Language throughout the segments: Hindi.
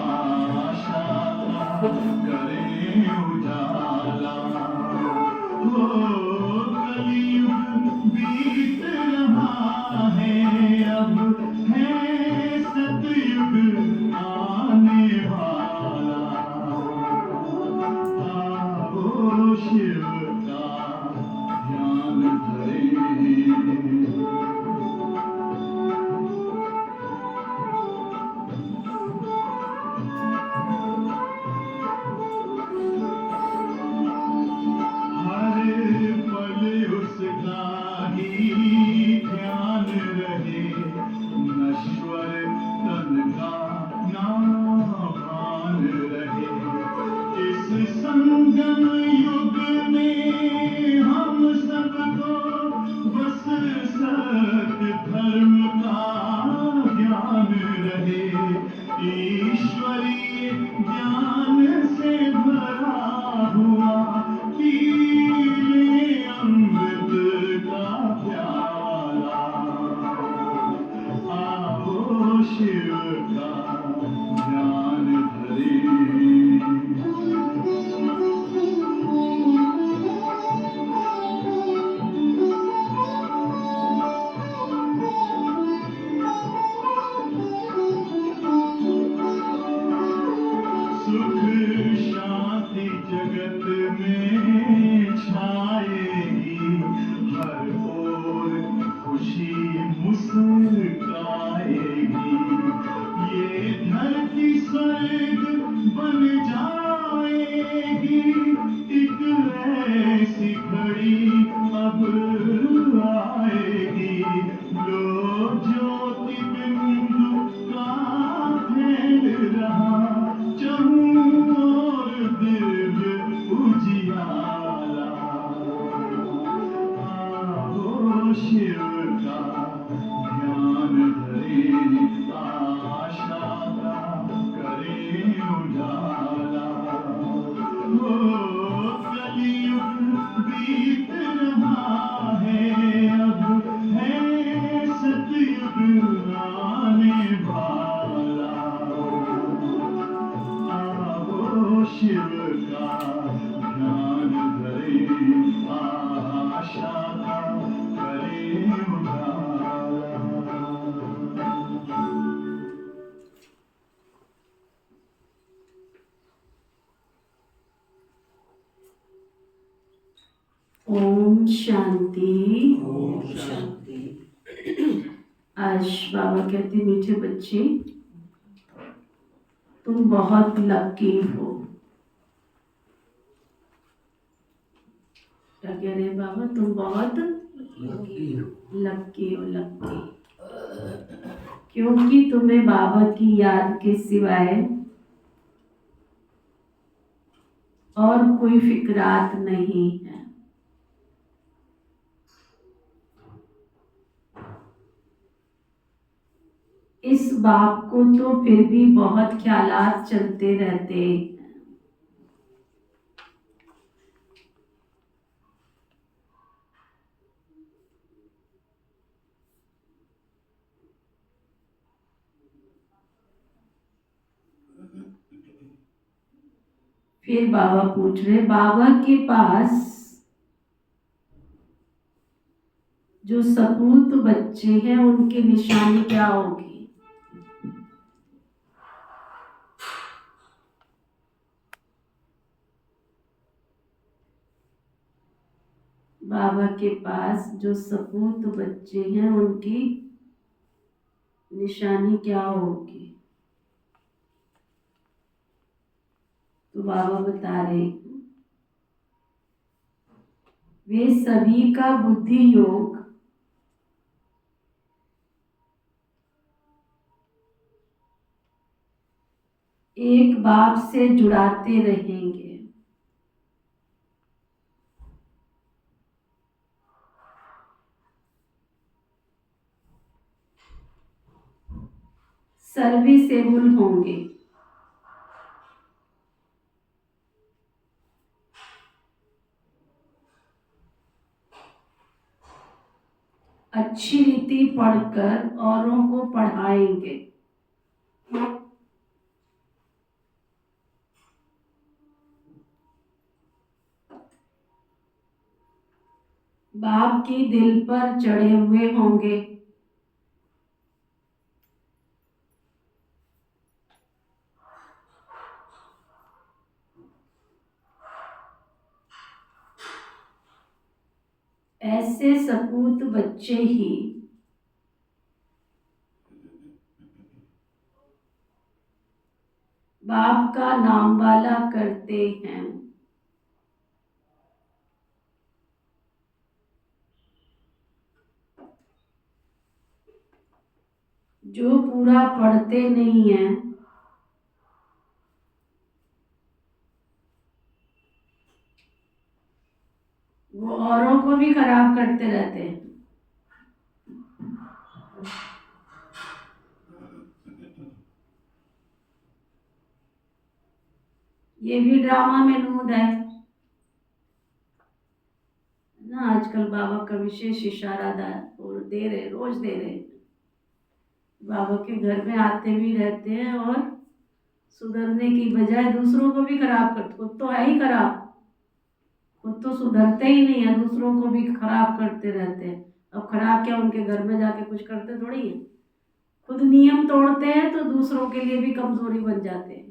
आशा करे उजाला। हो कलयुग बीत रहा है, अब है सतयुग आने वाला। आओ शिव का ध्यान धरे। हर पल उसका ही ध्यान रहे, नश्वर तन का ना भान रहे। इस संगम युग में हम सबको बस सत्य धर्म का ज्ञान रहे। ईश्वरीय ज्ञान से भरा हुआ पीले अमृत का प्याला। आओ शिव का ध्यान धरे। सुख शांति जगत में छाएगी, हर ओर खुशी मुस्काएगी। ये धरती स्वर्ग बन जाएगी, एक ऐसी घड़ी अब आएगी। लो ज्योति बिंदु का फैल रहा, चहु और दिव्य उजियाला। आओ शिव का ध्यान धरे, आशा का करे उजाला। हो कलयुग बीत रहा है, अब है सतयुग आने वाला। आओ शिव का ध्यान धरे, आशा का करे उजाला। ओम शांति। ओम शांति। आज बाबा कहते मीठे बच्चे, तुम बहुत लकी हो। क्या कह रहे हैं बाबा? तुम बहुत लकी हो, लकी। क्योंकि तुम्हें बाबा की याद के सिवाय और कोई फिक्रात नहीं है। इस बाप को तो फिर भी बहुत ख्यालात चलते रहते हैं। फिर बाबा पूछ रहे, बाबा के पास जो सपूत बच्चे हैं उनकी निशानी क्या होगी? बाबा के पास जो सपूत बच्चे हैं उनकी निशानी क्या होगी? तो बाबा बता रहे, वे सभी का बुद्धि योग एक बाप से जुड़ाते रहेंगे। सर्विसेबल होंगे। अच्छी रीति पढ़कर औरों को पढ़ाएंगे। बाप की दिल पर चढ़े हुए होंगे। ऐसे सपूत बच्चे ही बाप का नाम वाला करते हैं। जो पूरा पढ़ते नहीं हैं वो औरों को भी खराब करते रहते हैं। ये भी ड्रामा में नूद है ना। आजकल बाबा का विशेष इशारा और दे रहे, रोज दे रहे। बाबा के घर में आते भी रहते हैं और सुधरने की बजाय दूसरों को भी खराब करते। खुद तो है ही खराब, खुद तो सुधरते ही नहीं है, दूसरों को भी खराब करते रहते हैं। अब खराब क्या, उनके घर में जाके कुछ करते थोड़ी है। खुद नियम तोड़ते हैं तो दूसरों के लिए भी कमजोरी बन जाते हैं।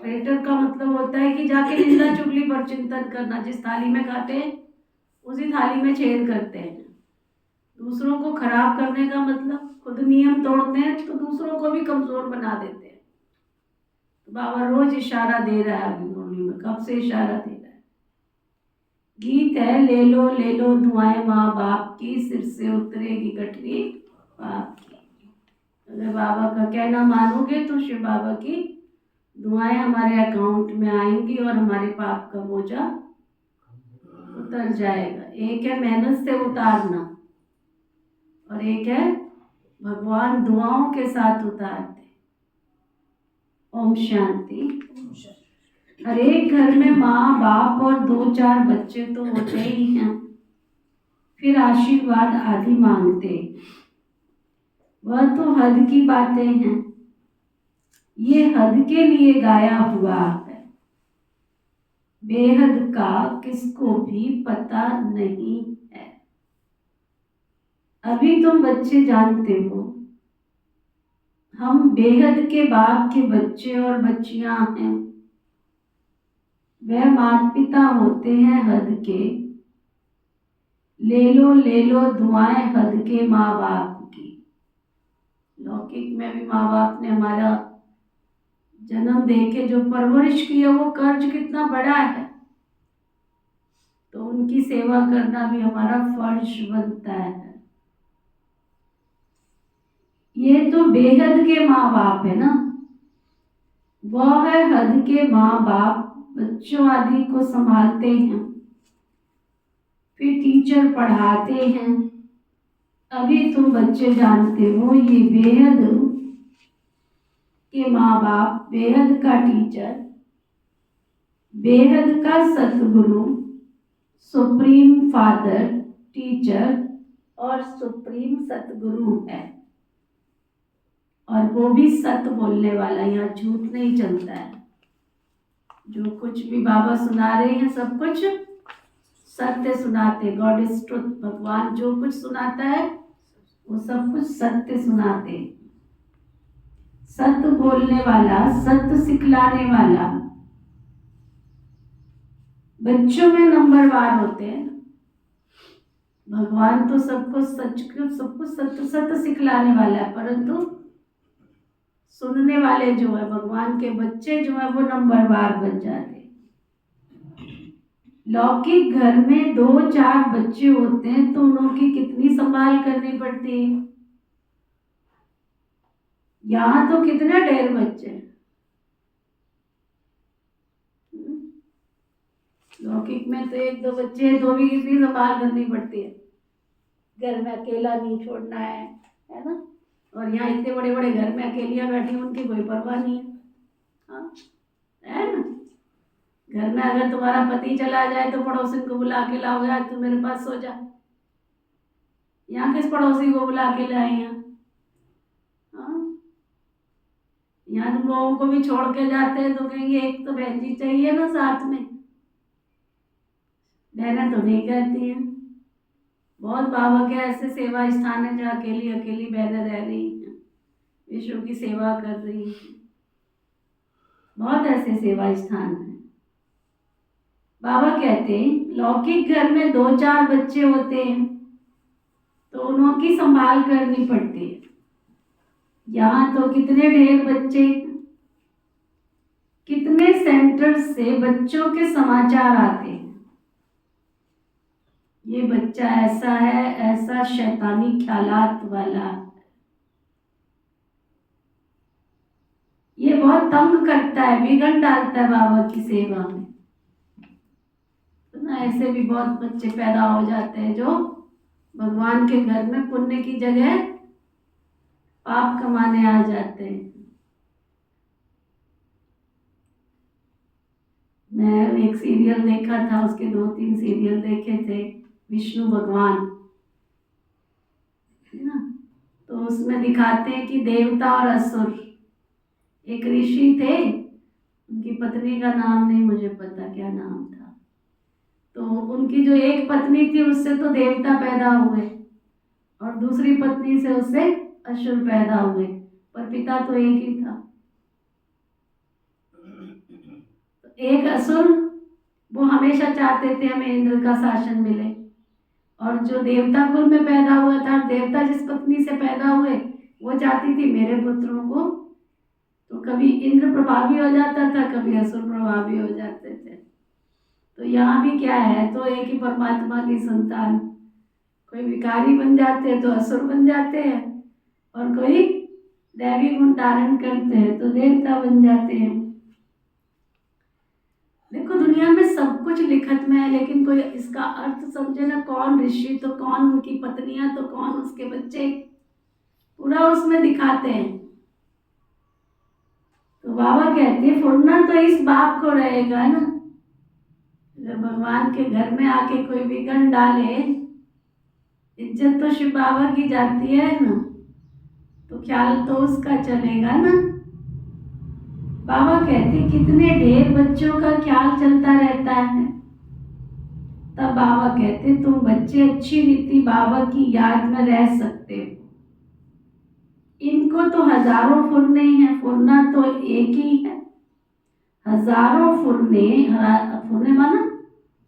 ट्रेटर का मतलब होता है कि जाके निंदा चुगली पर चिंतन करना। जिस थाली में खाते हैं उसी थाली में छेद करते हैं। दूसरों को खराब करने का मतलब खुद नियम तोड़ते हैं तो दूसरों को भी कमजोर बना देते हैं। तो बाबा रोज इशारा दे रहा है अभी मुरली में। कब से इशारा दे रहा है? गीत है, ले लो दुआएं माँ बाप की, सिर से उतरेगी गठरी पाप की। अगर बाबा का कहना मानोगे तो शिव बाबा की दुआएं हमारे अकाउंट में आएंगी और हमारे पाप का बोझा उतर जाएगा। एक है मेहनत से उतारना और एक है भगवान दुआओं के साथ उतारते। ओम शांति। हर एक घर में माँ बाप और 2-4 बच्चे तो होते ही हैं, फिर आशीर्वाद आदि मांगते। वह तो हद की बातें हैं, ये हद के लिए गाया हुआ है। बेहद का किसको भी पता नहीं है। अभी तुम बच्चे जानते हो हम बेहद के बाप के बच्चे और बच्चियां हैं। वह माता पिता होते हैं हद के। ले लो दुआएं हद के माँ बाप की। लौकिक में भी माँ बाप ने हमारा जन्म देके जो परवरिश की है वो कर्ज कितना बड़ा है, तो उनकी सेवा करना भी हमारा फर्ज बनता है। ये तो बेहद के माँ बाप है ना, वह है हद के माँ बाप। बच्चों आदि को संभालते हैं, फिर टीचर पढ़ाते हैं। अभी तुम बच्चे जानते हो ये बेहद के माँ बाप, बेहद का टीचर, बेहद का सतगुरु, सुप्रीम फादर, टीचर और सुप्रीम सतगुरु है। और वो भी सत्य बोलने वाला, यहाँ झूठ नहीं चलता है। जो कुछ भी बाबा सुना रहे हैं सब कुछ सत्य सुनाते। God is truth. भगवान जो कुछ सुनाता है वो सब कुछ सत्य सुनाते। सत्य बोलने वाला, सत्य सिखलाने वाला। बच्चों में नंबरवार होते हैं। भगवान तो सबको सच को, सबको सत्य सत्य सिखलाने वाला है, परंतु सुनने वाले जो है, भगवान के बच्चे जो है वो नंबरवार बन जाते। लौकिक घर में 2-4 बच्चे होते हैं तो उनकी कितनी संभाल करनी पड़ती है। यहाँ तो कितने ढेर बच्चे। लौकिक में तो 1-2 बच्चे हैं तो भी कितनी संभाल करनी पड़ती है। घर में अकेला नहीं छोड़ना है ना। और यहाँ इतने बड़े बड़े घर में अकेलियां बैठी, उनकी कोई परवाह नहीं है, हाँ? है ना। घर में अगर तुम्हारा पति चला जाए तो पड़ोसी को बुला के लाओगे, आज तू मेरे पास सो जा। यहाँ किस पड़ोसी को बुला के लाए हैं? हाँ? यहाँ तुम लोगों को भी छोड़ के जाते हैं तो कहेंगे एक तो बहन जी चाहिए ना साथ में। बहनें तो नहीं कहती हैं। बहुत बाबा के ऐसे सेवा स्थान है जहाँ अकेली अकेली बहनें रह रही हैं, विश्व की सेवा कर रही हैं। बहुत ऐसे सेवा स्थान हैं। बाबा कहते हैं लौकिक घर में 2-4 बच्चे होते हैं तो उनकी संभाल करनी पड़ती है। यहाँ तो कितने ढेर बच्चे, कितने सेंटर से बच्चों के समाचार आते हैं। ये बच्चा ऐसा है, ऐसा शैतानी ख्यालात वाला है, ये बहुत तंग करता है, बिगड़ डालता है बाबा की सेवा में। तो ना ऐसे भी बहुत बच्चे पैदा हो जाते हैं जो भगवान के घर में पुण्य की जगह पाप कमाने आ जाते हैं। मैं एक सीरियल देखा था, उसके 2-3 सीरियल देखे थे, विष्णु भगवान, है ना। तो उसमें दिखाते हैं कि देवता और असुर, एक ऋषि थे, उनकी पत्नी का नाम नहीं मुझे पता क्या नाम था। तो उनकी जो एक पत्नी थी उससे तो देवता पैदा हुए और दूसरी पत्नी से उससे असुर पैदा हुए, पर पिता तो एक ही था। तो एक असुर वो हमेशा चाहते थे हमें इंद्र का शासन मिले, और जो देवता कुल में पैदा हुआ था, देवता जिस पत्नी से पैदा हुए, वो चाहती थी मेरे पुत्रों को, तो कभी इंद्र प्रभावी हो जाता था, कभी असुर प्रभावी हो जाते थे। तो यहाँ भी क्या है, तो एक ही परमात्मा की संतान, कोई विकारी बन जाते हैं तो असुर बन जाते हैं, और कोई दैवी गुण धारण करते हैं तो देवता बन जाते हैं। देखो दुनिया में सब कुछ लिखत में है, लेकिन कोई इसका अर्थ समझे ना, कौन ऋषि तो कौन उनकी पत्नियां तो कौन उसके बच्चे, पूरा उसमें दिखाते हैं। तो बाबा कहते हैं फुरना तो इस बाप को रहेगा ना, अगर भगवान के घर में आके कोई विघन डाले, इज्जत तो शिव बाबा की जाती है ना, तो ख्याल तो उसका चलेगा ना। बाबा कहते कितने ढेर बच्चों का ख्याल चलता रहता है। तब बाबा कहते तुम बच्चे अच्छी रीति बाबा की याद में रह सकते हो। इनको तो हजारों फुरने हैं, फुरना तो एक ही है। हजारों फुरने, फुरने माना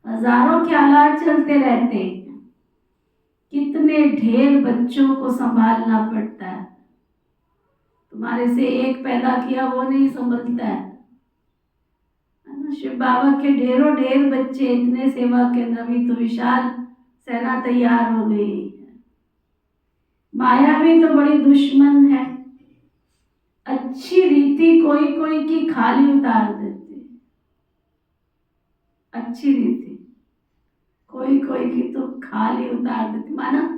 हजारों ख्यालात चलते रहते हैं। कितने ढेर बच्चों को संभालना पड़ता है। तुम्हारे से एक पैदा किया वो नहीं संभलता है ना। शिव बाबा के ढेरों ढेर बच्चे, इतने सेवा केंद्र, भी तो विशाल सेना तैयार हो गई है। माया भी तो बड़ी दुश्मन है, अच्छी रीति कोई कोई की खाली उतार देती, अच्छी रीति कोई कोई की तो खाली उतार देती, माना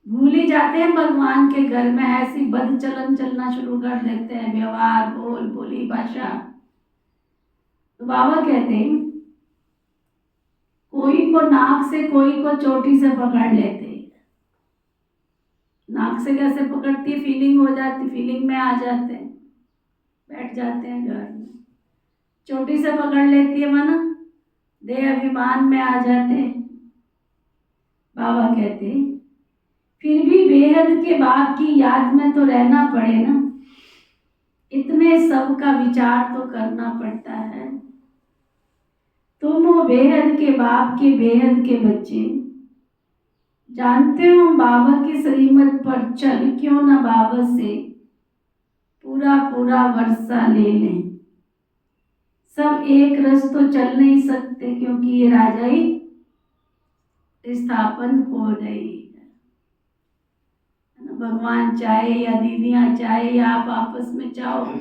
भूल ही जाते हैं भगवान के घर में, ऐसी बद चलन चलना शुरू कर देते हैं, व्यवहार, बोल बोली भाषा। तो बाबा कहते हैं कोई को नाक से, कोई को चोटी से पकड़ लेते हैं। नाक से कैसे पकड़ती है, फीलिंग हो जाती, फीलिंग में आ जाते हैं, बैठ जाते हैं घर में। चोटी से पकड़ लेती है माना देह अभिमान में आ जाते हैं। बाबा कहते हैं फिर भी बेहद के बाप की याद में तो रहना पड़े ना, इतने सब का विचार तो करना पड़ता है। तुम हो बेहद के बाप के बेहद के बच्चे, जानते हो बाबा की श्रीमत पर चल क्यों ना बाबा से पूरा पूरा वर्षा ले लें। सब एक रस तो चल नहीं सकते, क्योंकि ये राजाई स्थापन हो रही है। भगवान चाहे या दीदियां चाहे या आप आपस में चाहो,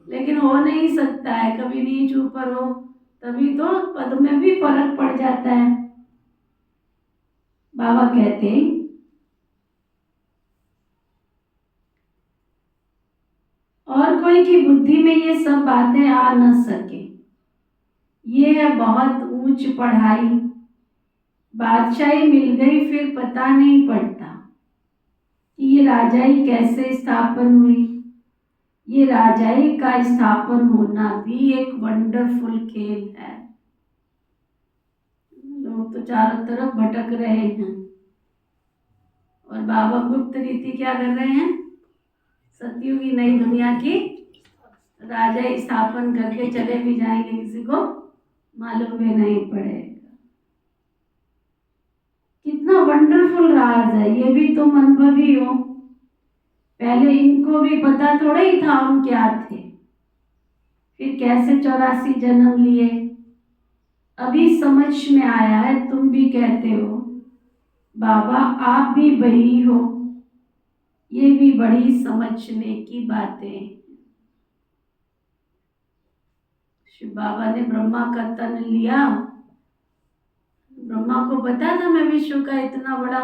लेकिन हो नहीं सकता है। कभी नीच ऊपर हो तभी तो पद में भी फर्क पड़ जाता है। बाबा कहते हैं और कोई की बुद्धि में ये सब बातें आ न सके, ये है बहुत ऊंच पढ़ाई। बादशाही मिल गई फिर पता नहीं पड़ता कि ये राजाई कैसे स्थापन हुई। ये राजाई का स्थापन होना भी एक वंडरफुल खेल है। चारों तरफ भटक रहे हैं। और बाबा गुप्त रीति क्या कर रहे हैं? सतयुग की नई दुनिया की राजा स्थापन करके चले भी जाएंगे, किसी को मालूम भी नहीं पड़ेगा। कितना वंडरफुल राज है, ये भी तुम अनुभवी हो। पहले इनको भी पता थोड़ा ही था हम क्या थे, फिर कैसे 84 जन्म लिए, अभी समझ में आया है। तुम भी कहते हो बाबा आप भी वही हो, ये भी बड़ी समझने की बातें। शिव बाबा ने ब्रह्मा का तन लिया। ब्रह्मा को पता था मैं विश्व का इतना बड़ा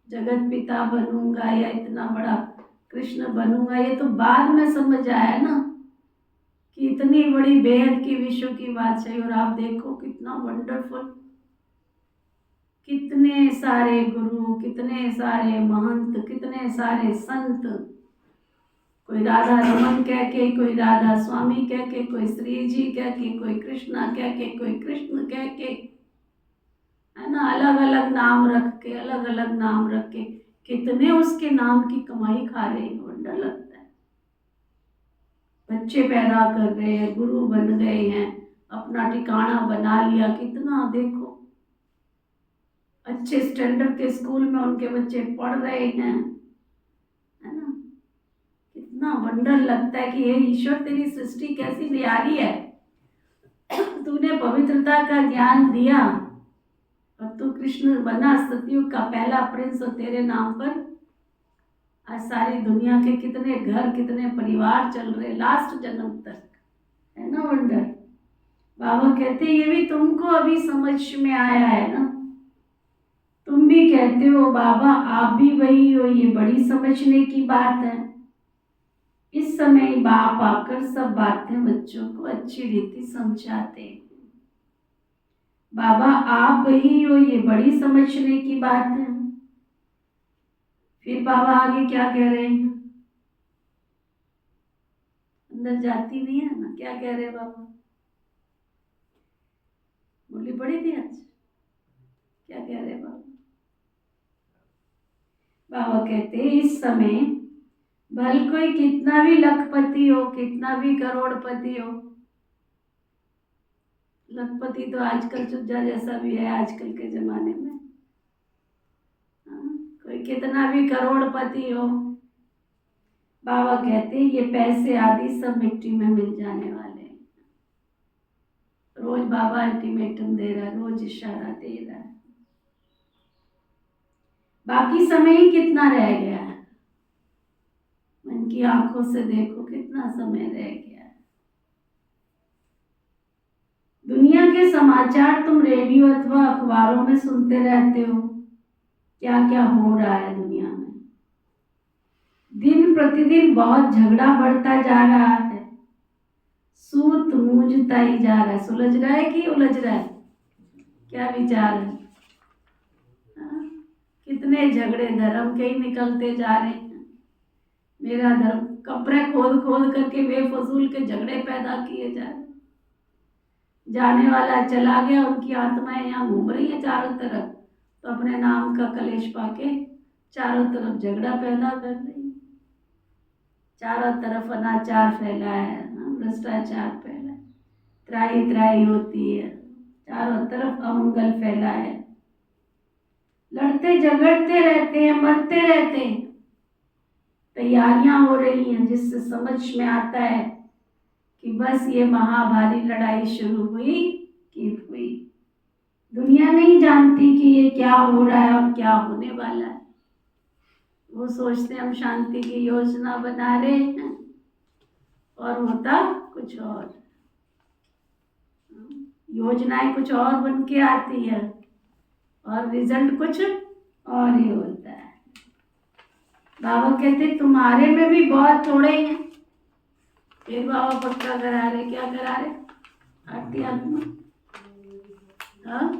जगत पिता बनूंगा या इतना बड़ा कृष्ण बनूंगा, ये तो बाद में समझ आया ना कि इतनी बड़ी बेहद की विश्व की बादशाही। और आप देखो कितना वंडरफुल, कितने सारे गुरु, कितने सारे महंत, कितने सारे संत, कोई राधा रमन कह के, कोई राधा स्वामी कह के, कोई श्री जी कह के, कोई कृष्णा कह के, कोई कृष्ण कह के, है ना, अलग अलग नाम रख के, अलग अलग नाम रख के कितने उसके नाम की कमाई खा रहे हैं। वंडर लगता है। बच्चे पैदा कर रहे हैं, गुरु बन गए हैं, अपना ठिकाना बना लिया। कितना देखो अच्छे स्टैंडर्ड के स्कूल में उनके बच्चे पढ़ रहे हैं, है ना। कितना वंडर लगता है कि ये ईश्वर तेरी सृष्टि कैसी न्यारी है। तूने पवित्रता का ज्ञान दिया और तू कृष्ण बना, सतयुग का पहला प्रिंस, और तेरे नाम पर आज सारी दुनिया के कितने घर, कितने परिवार चल रहे लास्ट जन्म तक, है ना वंडर। बाबा कहते ये भी तुमको अभी समझ में आया है ना। तुम भी कहते हो बाबा आप भी वही हो, ये बड़ी समझने की बात है। इस समय बाप आकर सब बातें बच्चों को अच्छी रीति समझाते हैं। बाबा आप वही हो, ये बड़ी समझने की बात है। फिर बाबा आगे क्या कह रहे हैं, अंदर जाती नहीं है ना, क्या कह रहे हैं बाबा? मुरली पड़ी थी आज, क्या कह रहे हैं बाबा? बाबा कहते इस समय भल कोई कितना भी लखपति हो, कितना भी करोड़पति हो, लखपति तो आजकल चुज्जा जैसा भी है आजकल के जमाने में, कोई कितना भी करोड़पति हो, बाबा कहते ये पैसे आदि सब मिट्टी में मिल जाने वाले हैं। रोज बाबा अल्टीमेटम दे रहा है, रोज इशारा दे रहा है। बाकी समय ही कितना रह गया है, मन की आंखों से देखो कितना समय रह गया है। दुनिया के समाचार तुम रेडियो अथवा अखबारों में सुनते रहते हो, क्या क्या हो रहा है दुनिया में। दिन प्रतिदिन बहुत झगड़ा बढ़ता जा रहा है, सूत मूंझता ही जा रहा है। सुलझ रहा है कि उलझ रहा है, क्या विचार है? कितने झगड़े धर्म के ही निकलते जा रहे हैं। मेरा धर्म, कब्रें खोद खोद करके बेफजूल के झगड़े पैदा किए जा रहे। जाने वाला चला गया, उनकी आत्माएं यहाँ घूम रही है चारों तरफ, तो अपने नाम का कलेश पाके चारों तरफ झगड़ा पैदा कर रही है। चारों तरफ अनाचार फैला है, भ्रष्टाचार फैला है, त्राही त्राही होती है, चारों तरफ अमंगल फैला है। लड़ते झगड़ते रहते हैं, मरते रहते हैं। तैयारियां हो रही हैं, जिससे समझ में आता है कि बस ये महाभारी लड़ाई शुरू हुई कि हुई। दुनिया नहीं जानती कि ये क्या हो रहा है और क्या होने वाला है। वो सोचते हम शांति की योजना बना रहे हैं और होता कुछ और। योजनाएं कुछ और बन के आती है और रिजल्ट कुछ और ही होता है। बाबा कहते तुम्हारे में भी बहुत थोड़े हैं। फिर बाबा पक्का करा रहे, क्या करा रहे? आरती आत्मा, हाँ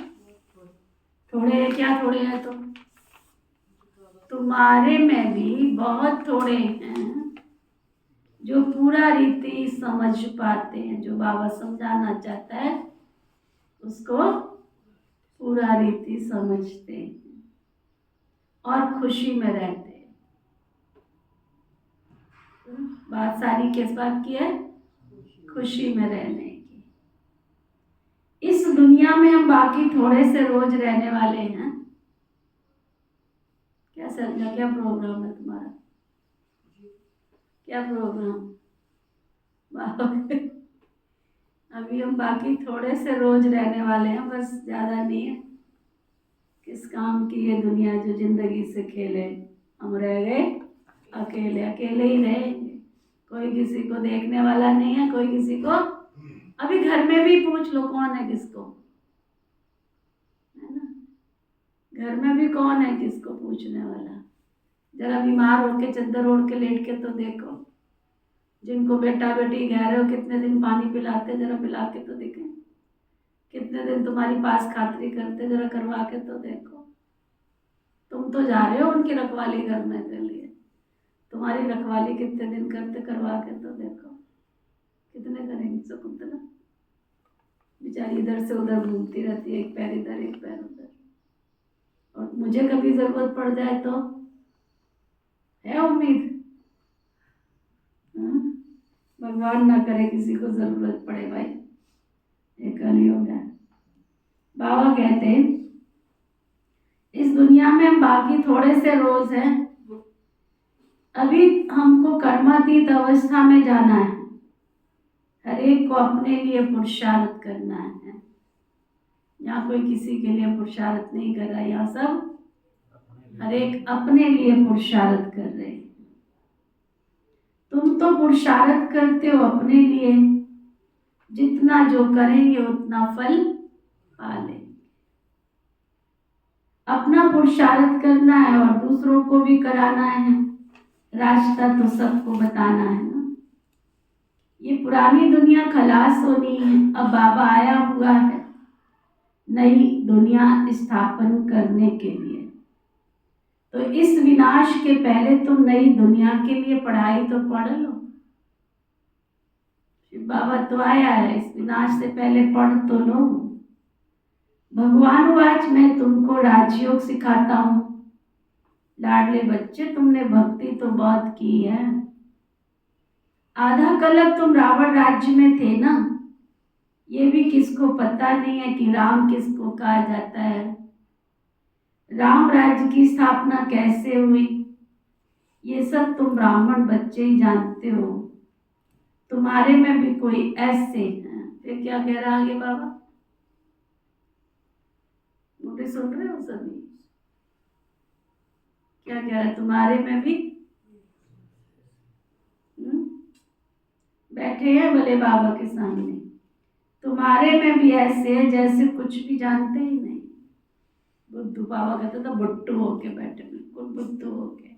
थोड़े है, क्या थोड़े है? तो तुम्हारे में भी बहुत थोड़े हैं जो पूरा रीति समझ पाते हैं। जो बाबा समझाना चाहता है उसको पूरा रीति समझते हैं और खुशी में रहते हैं। बात सारी किस बात की है? खुशी में रहने की। इस दुनिया में हम बाकी थोड़े से रोज रहने वाले हैं। क्या समझा? क्या प्रोग्राम है तुम्हारा? क्या प्रोग्राम? अभी हम बाकी थोड़े से रोज रहने वाले हैं, बस ज्यादा नहीं है। किस काम की ये दुनिया जो जिंदगी से खेले। हम रह गए अकेले, अकेले ही रहेंगे। कोई किसी को देखने वाला नहीं है, कोई किसी को। अभी घर में भी पूछ लो कौन है किसको, है ना? घर में भी कौन है किसको पूछने वाला? जरा बीमार होके चद्दर ओढ़ के लेट के तो देखो। जिनको बेटा बेटी कह रहे हो कितने दिन पानी पिलाते, जरा पिला के तो दिखे। कितने दिन तुम्हारी पास खातरी करते, जरा करवा के तो देखो। तुम तो जा रहे हो उनकी रखवाली करने के लिए, तुम्हारी रखवाली कितने दिन करते, करवा के तो देखो। कितने करेंगे शकुंतला? बेचारी इधर से उधर घूमती रहती है, एक पैर इधर एक पैर उधर। और मुझे कभी जरूरत पड़ जाए तो है उम्मीद? भगवान ना करे किसी को जरूरत पड़े भाई, ये कलयुग है। बाबा कहते हैं इस दुनिया में हम बाकी थोड़े से रोज हैं। अभी हमको कर्मातीत अवस्था में जाना है। हर एक को अपने लिए पुरुषार्थ करना है। यहाँ कोई किसी के लिए पुरुषार्थ नहीं कर रहा, यहाँ सब हर एक अपने लिए पुरुषार्थ कर रहे हैं। तुम तो पुरुषार्थ करते हो अपने लिए, जितना जो करेंगे उतना फल पालेंगे। अपना पुरुषार्थ करना है और दूसरों को भी कराना है। रास्ता तो सबको बताना है ना। ये पुरानी दुनिया खलास होनी है, अब बाबा आया हुआ है नई दुनिया स्थापन करने के लिए। तो इस विनाश के पहले तुम नई दुनिया के लिए पढ़ाई तो पढ़ लो। शिव बाबा तो आया है, इस विनाश से पहले पढ़ तो लो। भगवान वाच मैं तुमको राजयोग सिखाता हूँ। लाडले बच्चे, तुमने भक्ति तो बहुत की है। आधा कल्प तुम रावण राज्य में थे ना। ये भी किसको पता नहीं है कि राम किसको कहा जाता है। राम राज्य की स्थापना कैसे हुई, ये सब तुम ब्राह्मण बच्चे ही जानते हो। तुम्हारे में भी कोई ऐसे हैं। फिर क्या कह रहा आगे बाबा? मुझे सुन रहे हो सभी? क्या कह रहा? तुम्हारे में भी बैठे हैं भले बाबा के सामने। तुम्हारे में भी ऐसे हैं जैसे कुछ भी जानते ही नहीं। बुद्धू, बाबा कहता था बुट्टू होके बैठे, बिल्कुल बुद्धू होके।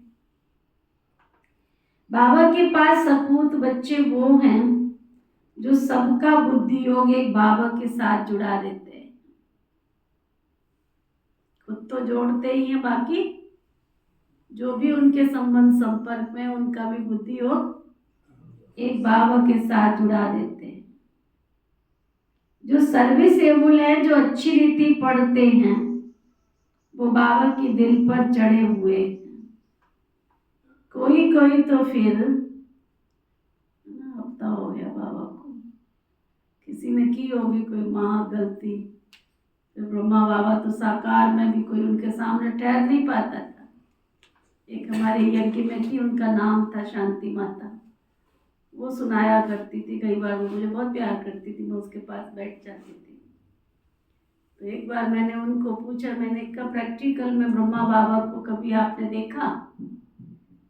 बाबा के पास सपूत बच्चे वो हैं जो सबका बुद्धि योग एक बाबा के साथ जुड़ा देते हैं। खुद तो जोड़ते ही हैं, बाकी जो भी उनके संबंध संपर्क में उनका भी बुद्धि योग एक बाबा के साथ जुड़ा देते हैं। जो सर्विसेबल है, जो अच्छी रीति पढ़ते हैं, वो बाबा के दिल पर चढ़े हुए। कोई कोई तो फिर हफ्ता हो गया बाबा को, किसी ने की होगी कोई महा गलती। फिर ब्रह्मा बाबा तो साकार में भी कोई उनके सामने ठहर नहीं पाता था। एक हमारे यज्ञ में थी, उनका नाम था शांति माता। वो सुनाया करती थी कई बार, वो मुझे बहुत प्यार करती थी, मैं उसके पास बैठ जाती थी। तो एक बार मैंने उनको पूछा, मैंने कहा प्रैक्टिकल में ब्रह्मा बाबा को कभी आपने देखा?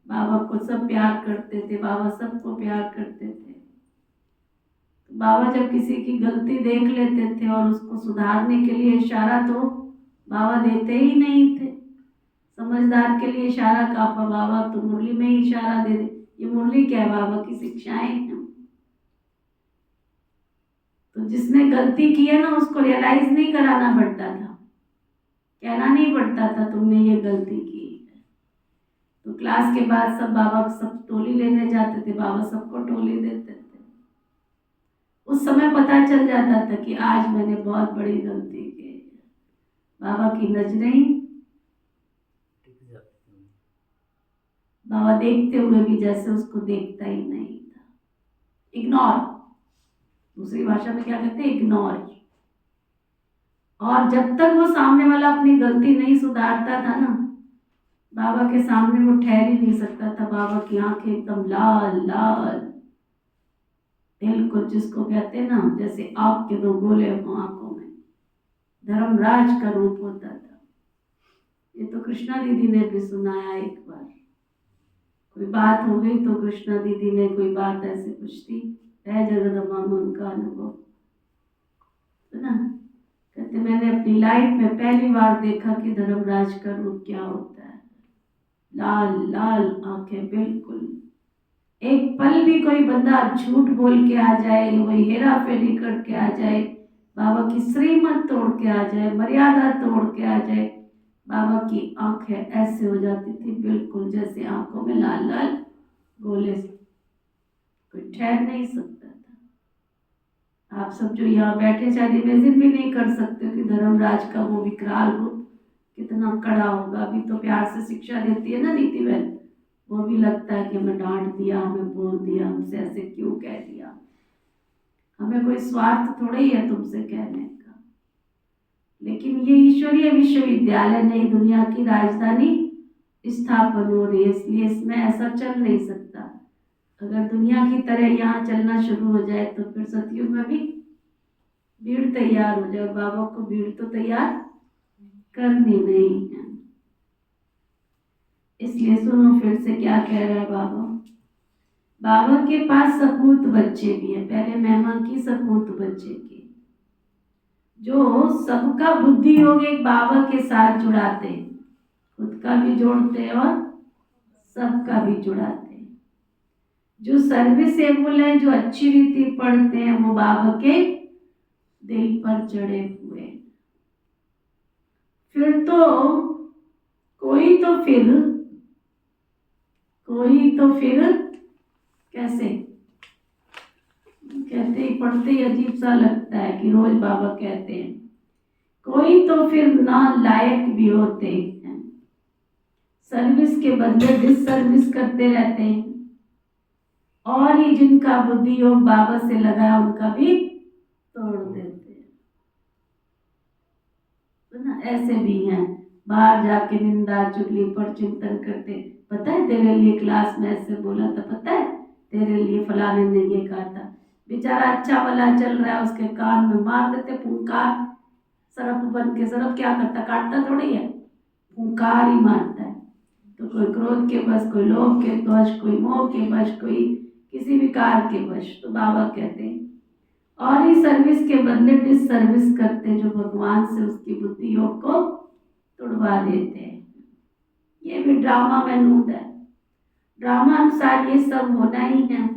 बाबा को सब प्यार करते थे, बाबा सबको प्यार करते थे। तो बाबा जब किसी की गलती देख लेते थे और उसको सुधारने के लिए इशारा तो बाबा देते ही नहीं थे। समझदार के लिए इशारा काफा, बाबा तो मुरली में ही इशारा दे दे। ये मुरली क्या है? बाबा की शिक्षाएं हैं। तो जिसने गलती की है ना, उसको रियलाइज नहीं कराना पड़ता था, कहना नहीं पड़ता था तुमने ये गलती की है। तो क्लास के बाद सब बाबा सब टोली लेने जाते थे, बाबा सबको टोली देते थे। उस समय पता चल जाता था कि आज मैंने बहुत बड़ी गलती की। बाबा की नजरें, बाबा देखते हुए भी जैसे उसको देखता ही नहीं था। इग्नोर, दूसरी भाषा में क्या कहते हैं, इग्नोर। और जब तक वो सामने वाला अपनी गलती नहीं सुधारता था ना, बाबा के सामने वो ठहर ही नहीं सकता था। बाबा की आंखें एकदम लाल लाल, बिल्कुल जिसको कहते हैं ना, जैसे आग के दो गोले हो आंखों में, धर्मराज का रूप होता था। ये तो कृष्णा दीदी ने भी सुनाया एक बार, कोई बात हो गई तो कृष्णा दीदी ने कोई बात ऐसे पूछती है, जगदम्बा में उनका अनुभव है ना, कहते मैंने अपनी लाइफ में पहली बार देखा कि धर्मराज का रूप क्या होता है। लाल लाल आंखें, बिल्कुल एक पल भी कोई बंदा झूठ बोल के आ जाए, वही हेरा फेरी करके आ जाए, बाबा की श्रीमत तोड़ के आ जाए, मर्यादा तोड़ के आ जाए, बाबा की आंखें ऐसे हो जाती थी बिल्कुल जैसे आंखों में लाल लाल गोले से, कोई ठहर नहीं सकता था। आप सब जो यहाँ बैठे शायद इमेजिन भी नहीं कर सकते कि धर्मराज का वो विकराल रूप कितना कड़ा होगा। अभी तो प्यार से शिक्षा देती है ना नीति बहन, वो भी लगता है कि हमें डांट दिया, हमें बोल दिया, हमसे ऐसे क्यों कह दिया। हमें कोई स्वार्थ थोड़ा ही है तुमसे कहने का, लेकिन ये ईश्वरीय विश्वविद्यालय नई दुनिया की राजधानी स्थापन हो रही है, इसलिए इसमें ऐसा चल नहीं सकता। अगर दुनिया की तरह यहाँ चलना शुरू हो जाए तो फिर सतयुग में भी भीड़ तैयार हो जाए। बाबा को भीड़ तो तैयार करनी नहीं है। इसलिए सुनो फिर से क्या कह रहा है बाबा। बाबा के पास सपूत बच्चे भी है, पहले महिमा की सपूत बच्चे की, जो सबका बुद्धि योग एक बाबा के साथ जुड़ाते हैं, खुद का भी जोड़ते हैं और सबका भी जुड़ाते हैं। जो सर्विसेबल है, जो अच्छी रीति पढ़ते हैं, वो बाबा के दिल पर चढ़े हुए। फिर तो कोई तो फिर कैसे कहते ही पढ़ते ही अजीब सा लगता है कि रोज बाबा कहते हैं, कोई तो फिर ना लायक भी होते हैं, सर्विस के बदले डिसर्विस करते रहते हैं, और ही जिनका बुद्धि योग बाबा से लगा है उनका भी तोड़ देते हैं, तो ना ऐसे भी हैं बाहर जाके निंदा चुगली पर चिंतन करते। पता है तेरे लिए क्लास में ऐसे बोला था, पता है तेरे लिए फलाने ने ये कहा था, बेचारा अच्छा भला चल रहा है, उसके कान में मार देते फूंकार, सरफ बन के। सरफ क्या करता, काटता थोड़ी है, फूंकार ही मारता है। तो कोई क्रोध के वश, कोई लोभ के वश, कोई मोह के वश, कोई किसी विकार के वश। तो बाबा कहते हैं और ही सर्विस के बदले डिसर्विस करते, जो भगवान से उसकी बुद्धि योग को तुड़वा देते हैं। ये भी ड्रामा में नूद है, ड्रामा अनुसार ये सब होना ही है।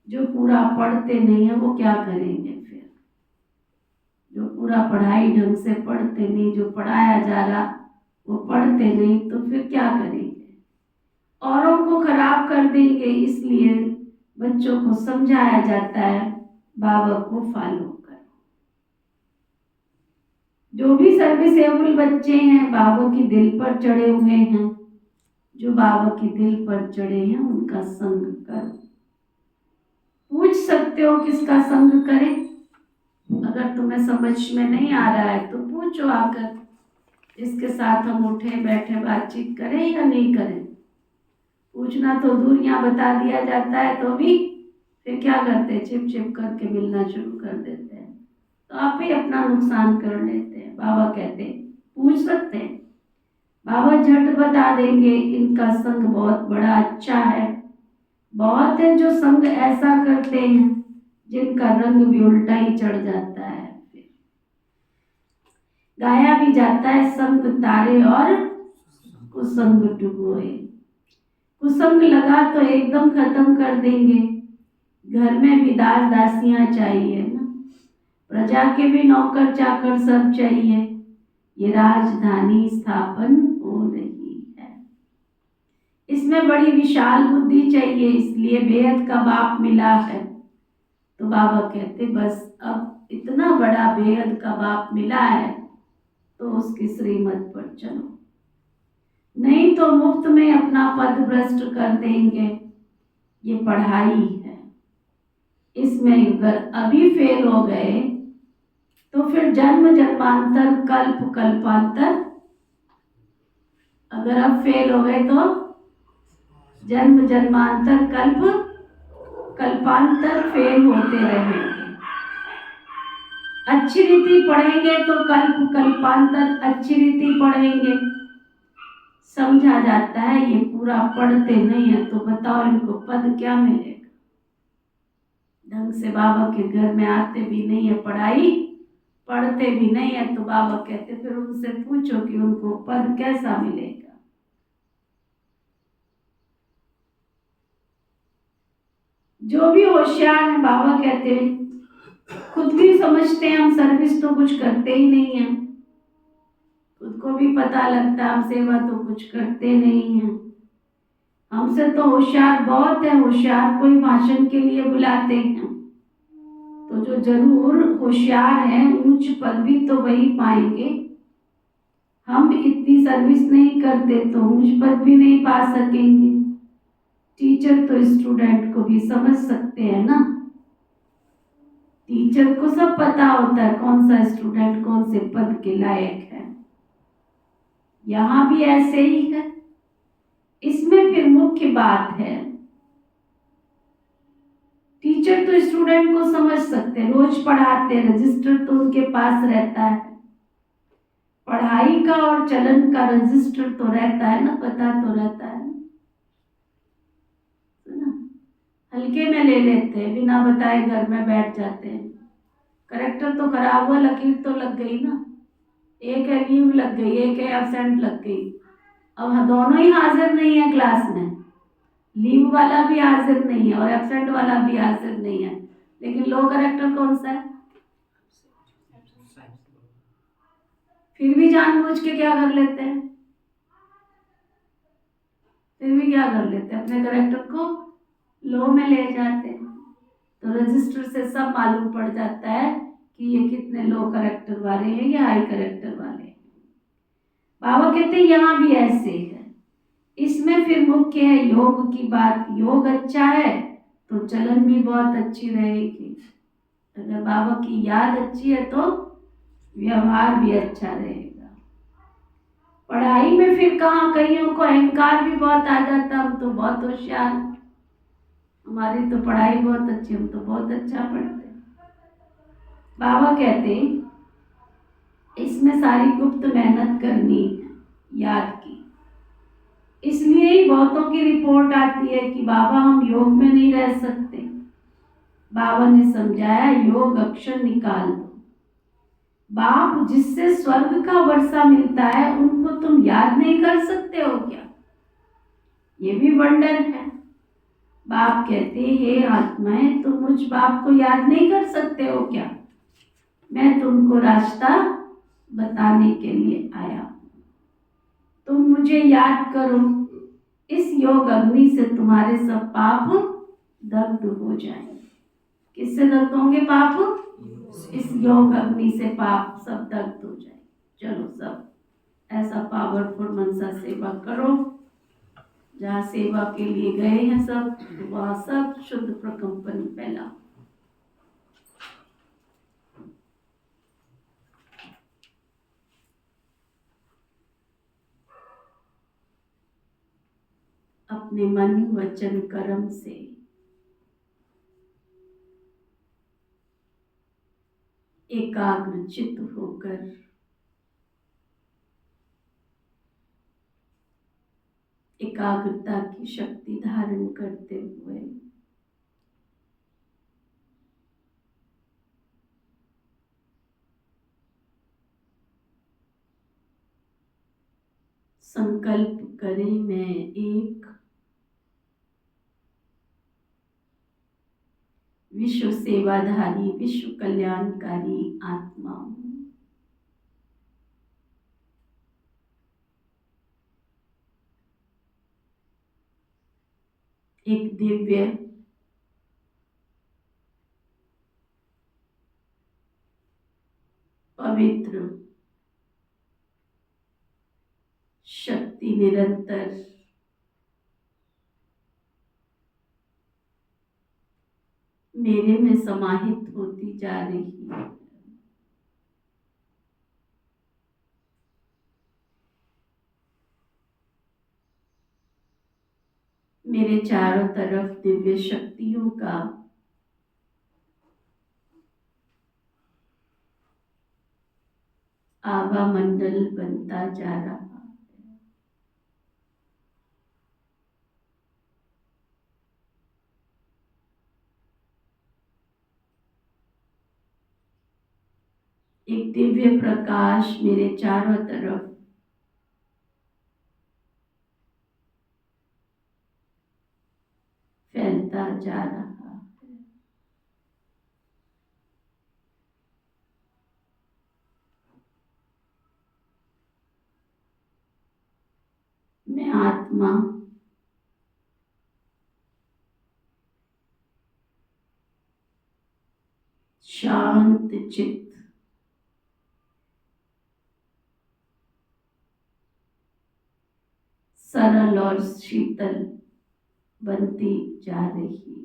जो पूरा पढ़ते नहीं है वो क्या करेंगे फिर, जो पूरा पढ़ाई ढंग से पढ़ते नहीं, जो पढ़ाया जा रहा वो पढ़ते नहीं, तो फिर क्या करेंगे, औरों को खराब कर देंगे। इसलिए बच्चों को समझाया जाता है बाबा को फॉलो करो। जो भी सर्विसेबल बच्चे हैं बाबा की दिल पर चढ़े हुए हैं, जो बाबा की दिल पर चढ़े हैं उनका संग करो। पूछ सकते हो किसका संग करें, अगर तुम्हें समझ में नहीं आ रहा है तो पूछो आकर, इसके साथ हम उठे बैठे बातचीत करें या नहीं करें। पूछना तो दूर, यहाँ बता दिया जाता है तो भी फिर क्या करते हैं, छिप छिप करके मिलना शुरू कर देते हैं, तो आप ही अपना नुकसान कर लेते हैं। बाबा कहते हैं पूछ सकते हैं, बाबा झट बता देंगे इनका संग बहुत बड़ा अच्छा है। बहुत है जो संग ऐसा करते हैं जिनका रंग भी उल्टा ही चढ़ जाता है। फिर गाया भी जाता है, संग तारे और कुसंग डुबोए। कुसंग लगा तो एकदम खत्म कर देंगे। घर में भी दास दासियां चाहिए ना, प्रजा के भी नौकर चाकर सब चाहिए। ये राजधानी स्थापन हो रही है, इसमें बड़ी विशाल बुद्धि चाहिए, इसलिए बेहद का बाप मिला है। तो बाबा कहते बस अब इतना बड़ा बेहद का बाप मिला है तो उसकी श्रीमत पर चलो, नहीं तो मुफ्त में अपना पद भ्रष्ट कर देंगे। ये पढ़ाई है, इसमें अगर अभी फेल हो गए तो फिर जन्म जन्मांतर कल्प कल्पांतर, अगर अब फेल हो गए तो जन्म जन्मांतर कल्प कल्पांतर फेल होते रहेंगे। अच्छी रीति पढ़ेंगे तो कल्प कल्पांतर अच्छी रीति पढ़ेंगे। समझा जाता है, ये पूरा पढ़ते नहीं है तो बताओ इनको पद क्या मिलेगा। ढंग से बाबा के घर में आते भी नहीं है, पढ़ाई पढ़ते भी नहीं है, तो बाबा कहते फिर उनसे पूछो कि उनको पद कैसा मिलेगा। जो भी होशियार है, बाबा कहते हैं खुद भी समझते हैं हम सर्विस तो कुछ करते ही नहीं है, खुद को भी पता लगता है हम सेवा तो कुछ करते नहीं है। हमसे तो होशियार बहुत है, होशियार कोई भाषण के लिए बुलाते हैं, तो जो जरूर होशियार है ऊंच पद भी तो वही पाएंगे। हम इतनी सर्विस नहीं करते तो ऊंच पद भी नहीं पा सकेंगे। टीचर तो स्टूडेंट को भी समझ सकते हैं ना, टीचर को सब पता होता है कौन सा स्टूडेंट कौन से पद के लायक है। यहाँ भी ऐसे ही है। इसमें फिर मुख्य बात है, टीचर तो स्टूडेंट को समझ सकते हैं, रोज पढ़ाते हैं, रजिस्टर तो उनके पास रहता है, पढ़ाई का और चलन का रजिस्टर तो रहता है ना, पता तो रहता है ना। हल्के में ले लेते हैं, बिना बताए घर में बैठ जाते हैं। करेक्टर तो खराब हुआ, लकीर तो लग गई ना, एक है लीव लग गई, एक है एब्सेंट लग गई। अब दोनों ही हाजिर नहीं है क्लास में, लीव वाला भी हाजिर नहीं है और एब्सेंट वाला भी हाजिर नहीं है, लेकिन लो करेक्टर कौन सा है? फिर भी जानबूझ के क्या कर लेते हैं, फिर भी क्या कर लेते हैं, अपने करेक्टर को लो में ले जाते हैं, तो रजिस्टर से सब मालूम पड़ जाता है कि ये कितने लो करेक्टर वाले हैं या हाई करेक्टर वाले हैं। बाबा कहते हैं यहाँ भी ऐसे है। इसमें फिर मुख्य है योग की बात। योग अच्छा है तो चलन भी बहुत अच्छी रहेगी, अगर बाबा की याद अच्छी है तो व्यवहार भी अच्छा रहेगा। पढ़ाई में फिर कहाँ, कईयों को अहंकार भी बहुत आ जाता, हम तो बहुत होशियार, हमारी तो पढ़ाई बहुत अच्छी, हम तो बहुत अच्छा पढ़ते। बाबा कहते इसमें सारी गुप्त मेहनत करनी है याद की। इसलिए ही बहुतों की रिपोर्ट आती है कि बाबा हम योग में नहीं रह सकते। बाबा ने समझाया योग अक्षर निकाल दो। बाप जिससे स्वर्ग का वर्षा मिलता है उनको तुम याद नहीं कर सकते हो क्या? ये भी वंडर है। बाप कहते हे आत्माएं, तुम मुझ बाप को याद नहीं कर सकते हो क्या? मैं तुमको रास्ता बताने के लिए आया, तुम मुझे याद करो। इस योग अग्नि से तुम्हारे सब पाप दग्ध हो जाएंगे। किससे दग्ध होंगे पाप? इस योग अग्नि से पाप सब दग्ध हो जाए। चलो सब ऐसा पावरफुल मनसा सेवा करो, जहाँ सेवा के लिए गए हैं सब, वहाँ सब शुद्ध प्रकंपन फैला। अपने मन वचन कर्म से एकाग्र चित्त होकर एकाग्रता की शक्ति धारण करते हुए संकल्प करें मैं एक विश्व सेवाधारी विश्व कल्याणकारी आत्मा हूँ। एक दिव्य पवित्र निरंतर मेरे में समाहित होती जा रही है। मेरे चारों तरफ दिव्य शक्तियों का आभा मंडल बनता जा रहा है। एक दिव्य प्रकाश मेरे चारों तरफ फैलता जा रहा है। मैं आत्मा शांत चित्त सरल और शीतल बनती जा रही है।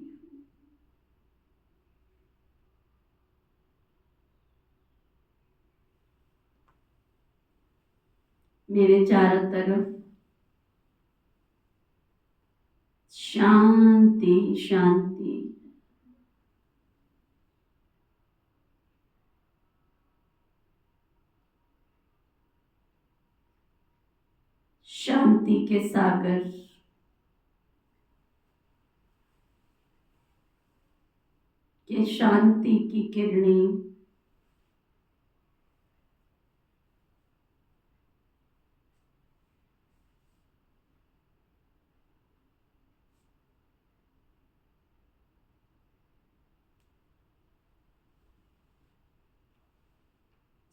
मेरे चारों तरफ शांति शांति शांति के सागर के शांति की किरणें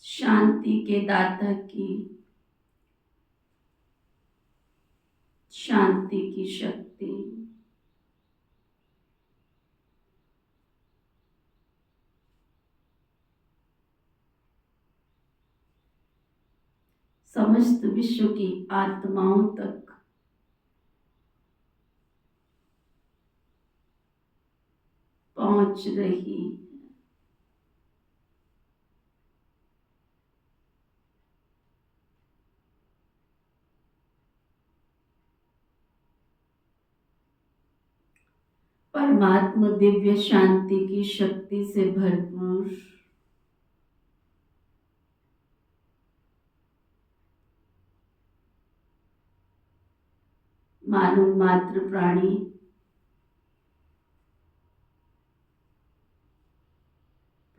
शांति के दाता की शांति की शक्ति समस्त विश्व की आत्माओं तक पहुंच रही। परमात्मा दिव्य शांति की शक्ति से भरपूर मानव मात्र प्राणी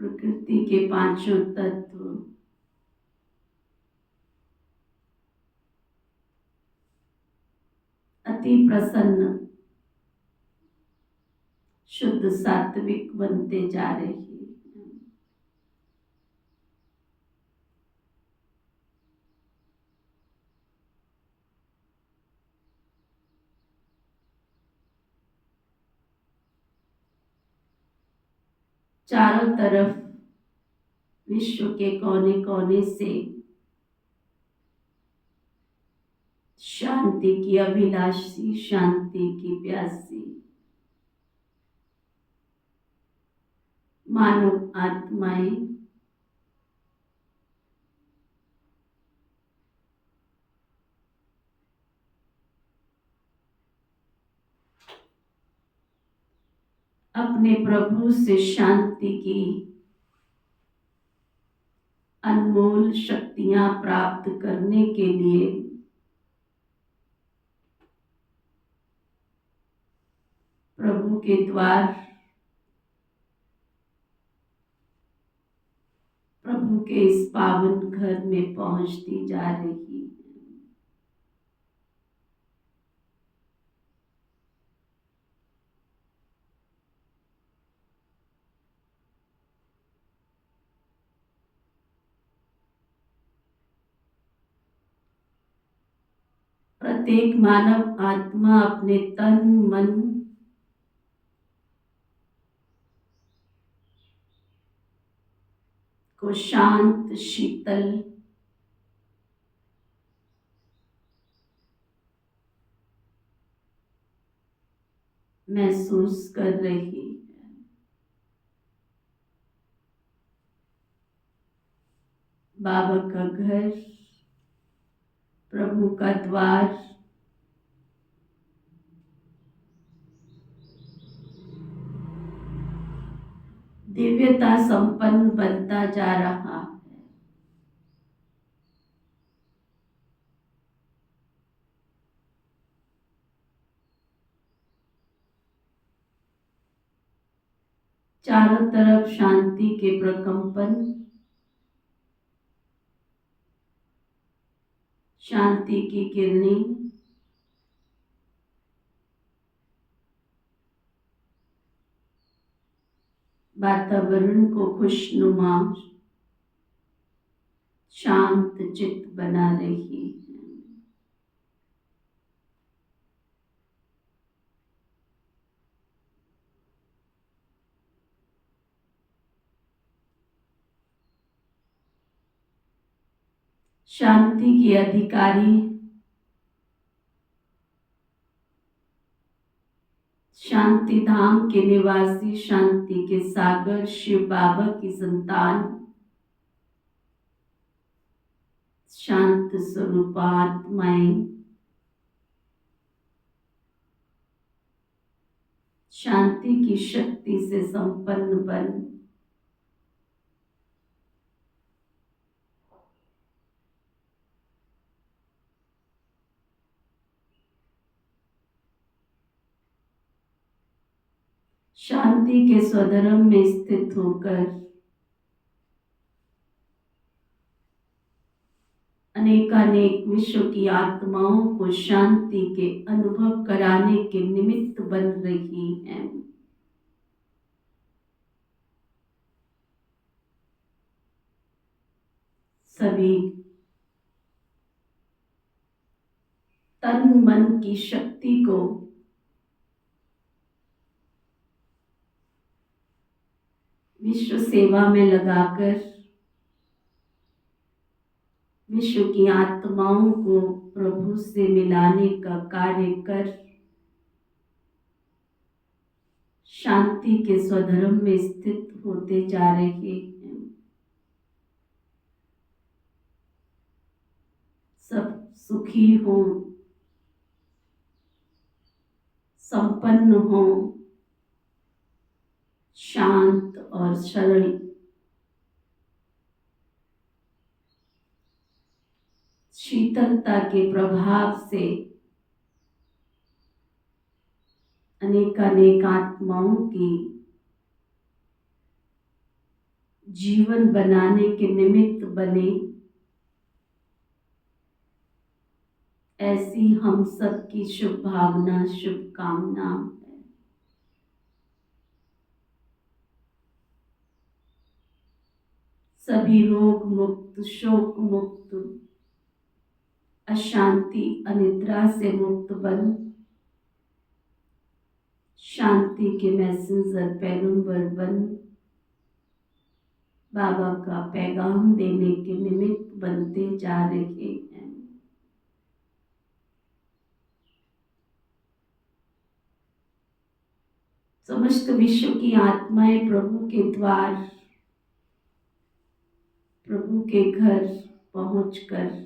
प्रकृति के पांचों तत्व अति प्रसन्न शुद्ध सात्विक बनते जा रहे हैं। चारों तरफ विश्व के कोने कोने से शांति की अभिलाषी शांति की प्यासी मानव आत्माएं अपने प्रभु से शांति की अनमोल शक्तियां प्राप्त करने के लिए प्रभु के द्वार प्रभु के इस पावन घर में पहुंचती जा रही है। प्रत्येक मानव आत्मा अपने तन मन को शांत शीतल महसूस कर रही है। बाबा का घर, प्रभु का द्वार दिव्यता संपन्न बनता जा रहा है। चारों तरफ शांति के प्रकंपन, शांति की किरणें वातावरण को खुशनुमा शांत चित्त बना रही है। शांति के अधिकारी, शांति धाम के निवासी, शांति के सागर शिव बाबा की संतान, शांत स्वरूपात्माएं, शांति की शक्ति से संपन्न बन शांति के स्वधर्म में स्थित होकर अनेकानेक विश्व की आत्माओं को शांति के अनुभव कराने के निमित्त बन रही हैं। सभी तन मन की शक्ति को विश्व सेवा में लगाकर विश्व की आत्माओं को प्रभु से मिलाने का कार्य कर शांति के स्वधर्म में स्थित होते जा रहे हैं। सब सुखी हो, संपन्न हो, शांत और सरल, शीतलता के प्रभाव से अनेकानेक आत्माओं की जीवन बनाने के निमित्त बने, ऐसी हम सबकी शुभ भावना, शुभकामना है। सभी रोग मुक्त, शोक मुक्त, अशांति अनिद्रा से मुक्त बन शांति के मैसेंजर, पैगंबर बन बाबा का पैगाम देने के निमित्त बनते जा रहे हैं। समस्त विश्व की आत्माएं प्रभु के द्वार, प्रभु के घर पहुंचकर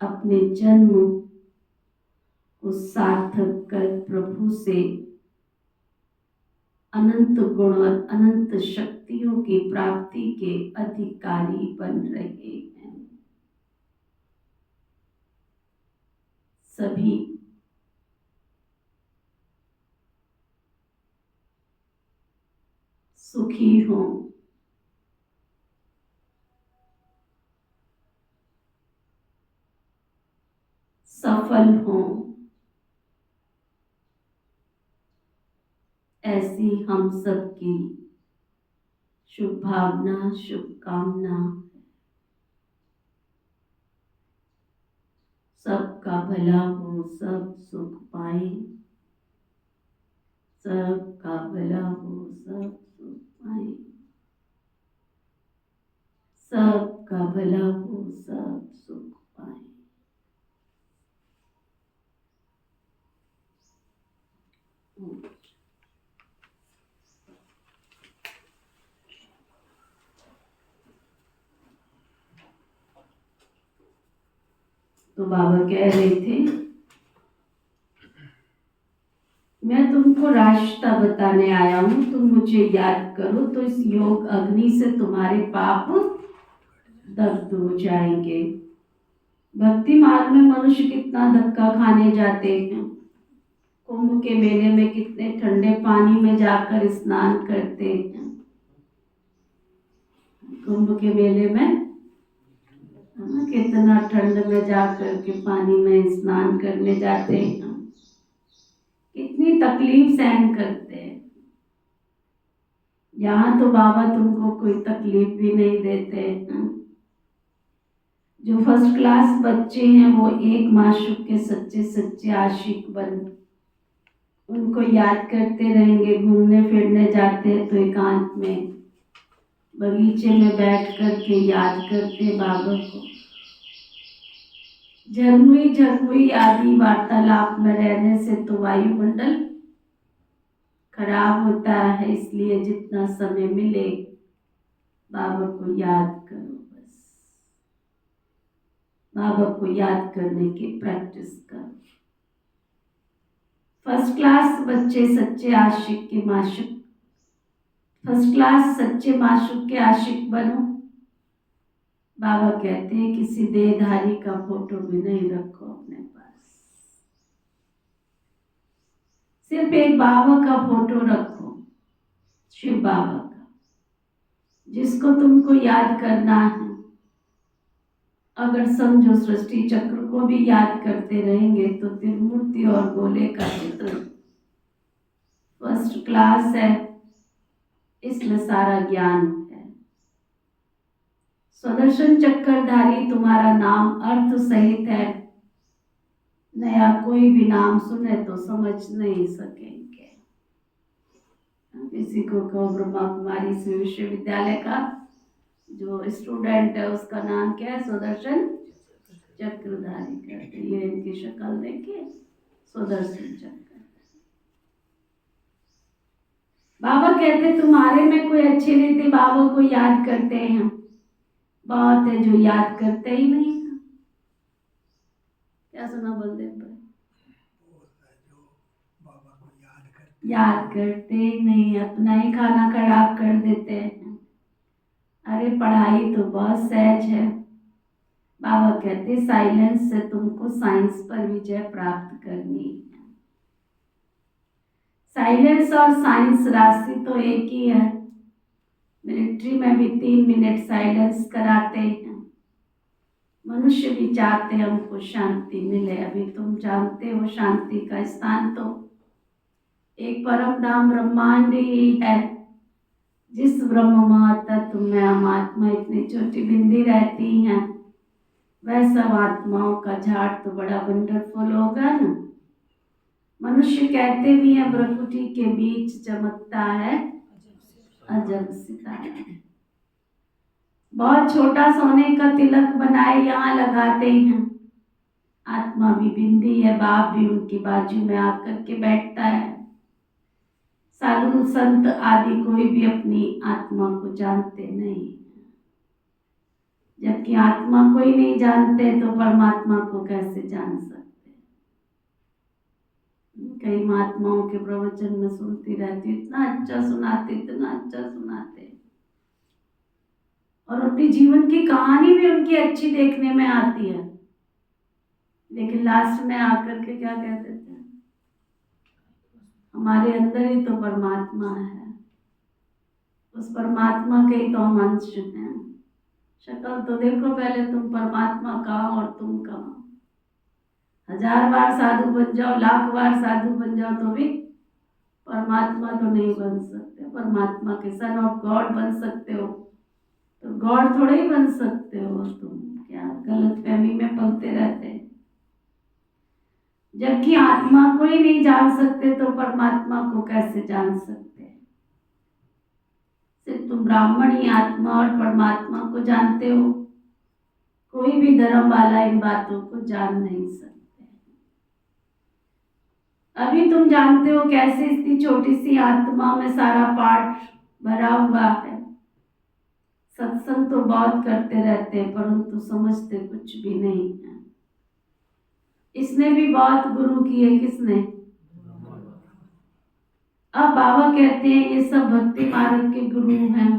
अपने जन्म को सार्थक कर प्रभु से अनंत गुण और अनंत शक्तियों की प्राप्ति के अधिकारी बन रहे हैं। सभी सुखी हो, सफल हो, ऐसी हम सबकी शुभ भावना, शुभकामना। सबका भला हो, सब सुख पाए, सबका भला हो, सब सुख पाए, सबका भला हो, सब सुख पाए। तो बाबा कह रहे थे, मैं तुमको रास्ता बताने आया हूँ, तुम मुझे याद करो तो इस योग अग्नि से तुम्हारे पाप दग्ध हो जाएंगे। भक्ति मार्ग में मनुष्य कितना धक्का खाने जाते हैं। कुंभ के मेले में कितने ठंडे पानी में जाकर स्नान करते हैं। कुंभ के मेले में कितना ठंड में जाकर के पानी में स्नान करने जाते हैं, कितनी तकलीफ सहन करते हैं। यहाँ तो बाबा तुमको कोई तकलीफ भी नहीं देते हैं। जो फर्स्ट क्लास बच्चे हैं वो एक माशूक के सच्चे सच्चे आशिक बन उनको याद करते रहेंगे। घूमने फिरने जाते हैं तो एकांत में बगीचे में बैठ करके याद करते बाबा को। झरमुई झरमुई आदि वार्तालाप में रहने से तो वायुमंडल खराब होता है, इसलिए जितना समय मिले बाबा को याद करो। बस बाबा को याद करने की प्रैक्टिस करो। फर्स्ट क्लास बच्चे सच्चे आशिक के माशूक, फर्स्ट क्लास सच्चे माशूक के आशिक बनो। बाबा कहते हैं किसी देहधारी का फोटो भी नहीं रखो अपने पास, सिर्फ एक बाबा का फोटो रखो, शिव बाबा का, जिसको तुमको याद करना है। अगर समझो सृष्टि चक्र को भी याद करते रहेंगे तो त्रिमूर्ति और गोले का चित्र फर्स्ट क्लास है, इसमें सारा ज्ञान है। सुदर्शन चक्रधारी तुम्हारा नाम अर्थ सहित है, नया कोई भी नाम सुने तो समझ नहीं सकेंगे। किसी को कहो ब्रह्मा कुमारी विश्वविद्यालय का जो स्टूडेंट है उसका नाम क्या है, सुदर्शन चक्रधारी करते। ये इनकी शक्ल देखिए, सुदर्शन चक्र। बाबा कहते तुम्हारे में कोई अच्छी रीति बाबा को याद करते हैं, बहुत है जो याद करते ही नहीं। क्या सुना बलदेव भाई? याद करते ही नहीं, अपना ही खाना खराब कर देते हैं। अरे पढ़ाई तो बहुत सहज है। बाबा कहते साइलेंस से तुमको साइंस पर विजय प्राप्त करनी है। साइलेंस और साइंस राशि तो एक ही है। मिलिट्री में भी 3 मिनट साइलेंस कराते हैं। मनुष्य भी चाहते हैं हमको शांति मिले। अभी तुम जानते हो शांति का स्थान तो एक परम धाम ब्रह्मांड ही है। जिस ब्रह्म तत्व में हम आत्मा इतनी छोटी बिंदी रहती हैं, वह सब आत्माओं का झाड़ तो बड़ा वंडरफुल होगा ना। मनुष्य कहते भी हैं प्रकृति के बीच चमकता है अजब सितारा। बहुत छोटा सोने का तिलक बनाए यहाँ लगाते हैं। आत्मा भी बिंदी है, बाप भी उनकी बाजू में आकर के बैठता है। साधु संत आदि कोई भी अपनी आत्मा को जानते नहीं, जबकि आत्मा को ही नहीं जानते तो परमात्मा को कैसे जान सकते। कई महात्माओं के प्रवचन में सुनती रहती, इतना अच्छा सुनाते, इतना अच्छा सुनाते, और अपनी जीवन की कहानी भी उनकी अच्छी देखने में आती है, लेकिन लास्ट में आकर के क्या कह देते हैं, हमारे अंदर ही तो परमात्मा है, उस परमात्मा के ही तो हम अंश हैं। शक्ल तो देखो पहले, तुम परमात्मा कहाँ और तुम कहाँ। 1000 बार साधु बन जाओ, 1,00,000 बार साधु बन जाओ तो भी परमात्मा तो नहीं बन सकते। परमात्मा के सन ऑफ गॉड बन सकते हो तो गॉड थोड़े ही बन सकते हो तुम। क्या गलत फहमी में पलते रहते हैं। जबकि आत्मा को ही नहीं जान सकते तो परमात्मा को कैसे जान सकते हैं। सिर्फ तुम ब्राह्मण ही आत्मा और परमात्मा को जानते हो, कोई भी धर्म वाला इन बातों को जान नहीं सकते। अभी तुम जानते हो कैसे इतनी छोटी सी आत्मा में सारा पाठ भरा हुआ है। सत्संग तो बहुत करते रहते हैं परंतु समझते कुछ भी नहीं है। इसने भी बहुत गुरु किए, किसने? अब बाबा कहते हैं ये सब भक्ति मार्ग के गुरु हैं,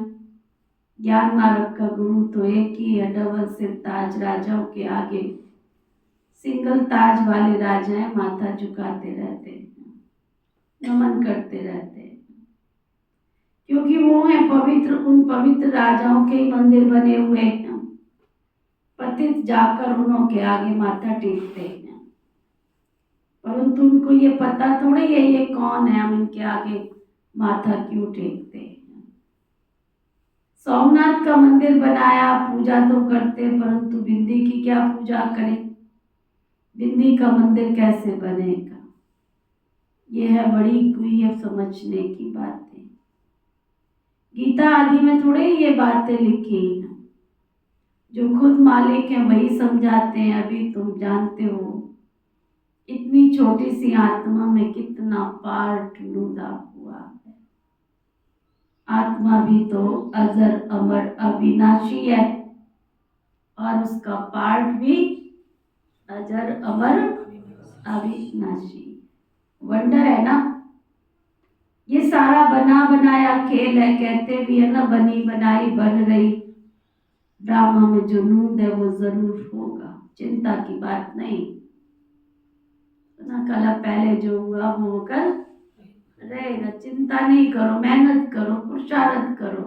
ज्ञान मार्ग का गुरु तो एक ही है, डबल सिर ताज। राजाओं के आगे सिंगल ताज वाले राजाएं माथा झुकाते रहते हैं, नमन करते रहते हैं, क्योंकि वो है पवित्र। उन पवित्र राजाओं के ही मंदिर बने हुए हैं। पतित जाकर उन्हों के आगे माथा टेकते हैं, परंतु उनको ये पता थोड़ी है ये कौन है, हम इनके आगे माथा क्यों टेकते हैं। सोमनाथ का मंदिर बनाया, पूजा तो करते, परंतु बिंदी की क्या पूजा करें? बिंदी का मंदिर कैसे बनेगा? यह है बड़ी गुह्य समझने की बातें। गीता आदि में थोड़े ये बातें लिखी हैं, जो खुद मालिक हैं वही समझाते हैं। अभी तुम जानते हो इतनी छोटी सी आत्मा में कितना पार्ट लूदा हुआ है। आत्मा भी तो अजर अमर अविनाशी है और उसका पार्ट भी अजर अमर अविनाशी। वंडर है ना, ये सारा बना बनाया खेल है। कहते भी है ना, बनी बनाई बन रही, ड्रामा में जो नूंद है वो जरूर होगा, चिंता की बात नहीं। ना कल पहले जो हुआ वो होकर रहेगा। चिंता नहीं करो, मेहनत करो, पुरुषार्थ करो,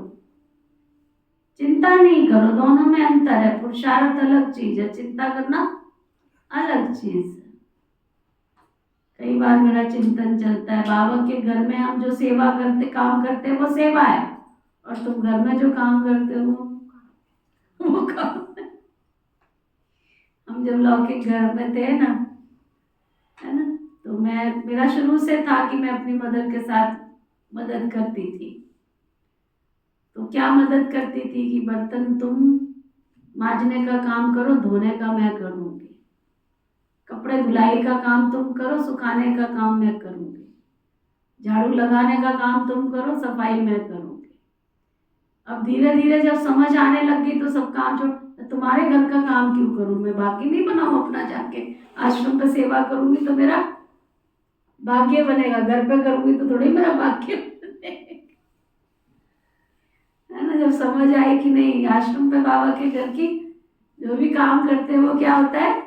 चिंता नहीं करो। दोनों में अंतर है, पुरुषार्थ अलग चीज है, चिंता करना अलग चीज है। कई बार मेरा चिंतन चलता है, बाबा के घर में हम जो सेवा करते, काम करते हैं वो सेवा है, और तुम घर में जो काम करते हो वो काम है। हम जब लौकिक घर में थे ना, है ना, तो मेरा शुरू से था कि मैं अपनी मदर के साथ मदद करती थी। तो क्या मदद करती थी कि बर्तन तुम मांजने का काम करो, धोने का मैं करूंगी, कपड़े धुलाई का काम तुम करो, सुखाने का काम मैं करूंगी, झाड़ू लगाने का काम तुम करो, सफाई मैं करूंगी। अब धीरे धीरे जब समझ आने लगी तो सब काम छोड़, तुम्हारे घर का काम क्यों करूं मैं, भाग्य नहीं बनाऊं अपना, जाके आश्रम पे सेवा करूंगी तो मेरा भाग्य बनेगा, घर पे करूंगी तो थोड़ी मेरा भाग्य बनेगा। है ना, जब समझ आई कि नहीं, आश्रम पे बाबा के घर की जो भी काम करते हैं वो क्या होता है,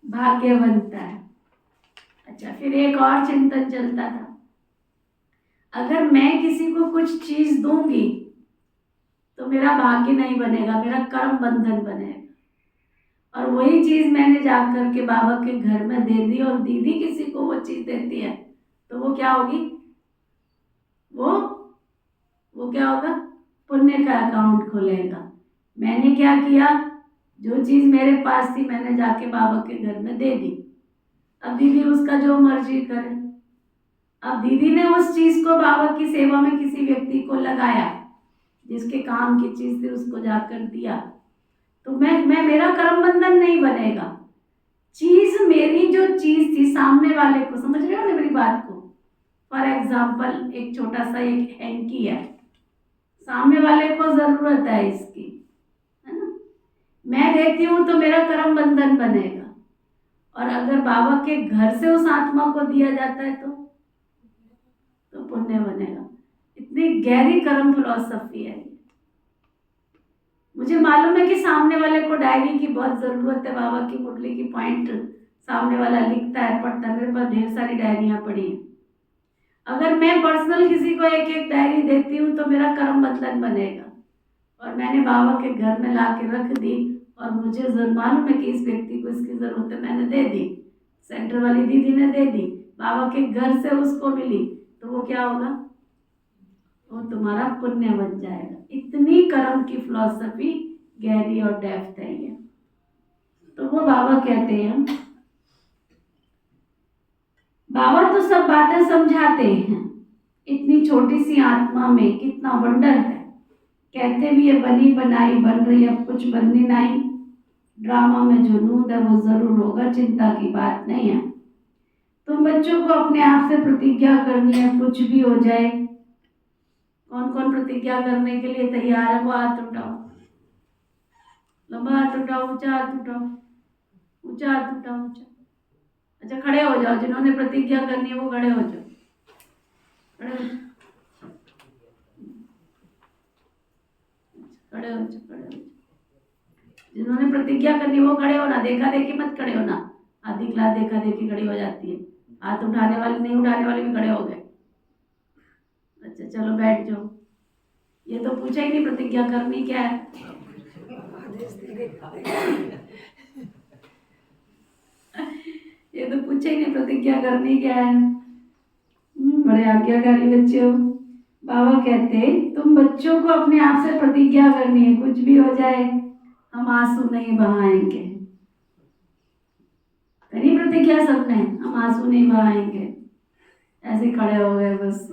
भाग्य बनता है। अच्छा, फिर एक और चिंतन चलता था, अगर मैं किसी को कुछ चीज दूंगी तो मेरा भाग्य नहीं बनेगा, मेरा कर्म बंधन बनेगा। और वही चीज मैंने जाकर के बाबा के घर में दे दी और दीदी किसी को वो चीज देती है तो वो क्या होगी, वो क्या होगा, पुण्य का अकाउंट खुलेगा। मैंने क्या किया, जो चीज मेरे पास थी मैंने जाके बाबा के घर में दे दी। अब दीदी उसका जो मर्जी करे। अब दीदी ने उस चीज को बाबा की सेवा में किसी व्यक्ति को लगाया, जिसके काम की चीज थी उसको जाकर दिया, तो मैं मेरा कर्म बंधन नहीं बनेगा। चीज मेरी जो चीज थी सामने वाले को, समझ रहे हो ना मेरी बात को। फॉर एग्जाम्पल एक छोटा सा एक हैंकी है, सामने वाले को जरूरत है इसकी, है ना, मैं देती हूं तो मेरा कर्म बंधन बनेगा। और अगर बाबा के घर से उस आत्मा को दिया जाता है तो पुण्य बनेगा। इतनी गहरी कर्म फिलॉसफी है। मुझे मालूम है कि सामने वाले को डायरी की बहुत जरूरत है, बाबा की मुरली की पॉइंट सामने वाला लिखता है, पढ़ता है, मेरे पास ढेर सारी डायरियां पड़ी हैं। अगर मैं पर्सनल किसी को एक एक डायरी देती हूँ तो मेरा कर्म बंधन बनेगा। और मैंने बाबा के घर में ला के रख दी और मुझे मालूम है कि इस व्यक्ति को इसकी जरूरत है, मैंने दे दी, सेंटर वाली दीदी ने दे दी, बाबा के घर से उसको मिली, तो वो क्या होगा, वो तुम्हारा पुण्य बन जाएगा। इतनी कर्म की फिलॉसफी गहरी और डेप्थ है ये। तो वो बाबा कहते हैं, बाबा तो सब बातें समझाते हैं, इतनी छोटी सी आत्मा में कितना वंडर है। कहते भी ये बनी बनाई बन रही, अब कुछ बननी नहीं, ड्रामा में जो नूंद है वो जरूर होगा, चिंता की बात नहीं है। तुम बच्चों को अपने आप से प्रतिज्ञा करनी है, कुछ भी हो जाए। कौन कौन प्रतिज्ञा करने के लिए तैयार है वो हाथ उठाओ, लंबा हाथ उठाओ, ऊंचा हाथ उठाओ, ऊंचा हाथ उठाओ, ऊंचा। अच्छा खड़े हो जाओ, जिन्होंने प्रतिज्ञा करनी है वो खड़े हो जाओ, खड़े हो जाओ, खड़े हो जाओ, खड़े हो जाओ। जिन्होंने प्रतिज्ञा करनी है वो खड़े होना, देखा देखी मत खड़े होना। आधी क्लास देखा देखी खड़ी हो जाती है, हाथ उठाने वाले नहीं उठाने वाले भी खड़े हो गए। अच्छा चलो बैठ जाओ। ये तो पूछा ही नहीं प्रतिज्ञा करनी क्या है। ये तो पूछा ही नहीं प्रतिज्ञा करनी क्या है। बड़े आज्ञाकारी बच्चे हो। बाबा कहते तुम बच्चों को अपने आप से प्रतिज्ञा करनी है, कुछ भी हो जाए हम आंसू नहीं बहाएंगे। करी प्रतिज्ञा सबने, हम आंसू नहीं बहाएंगे। ऐसे खड़े हो गए बस।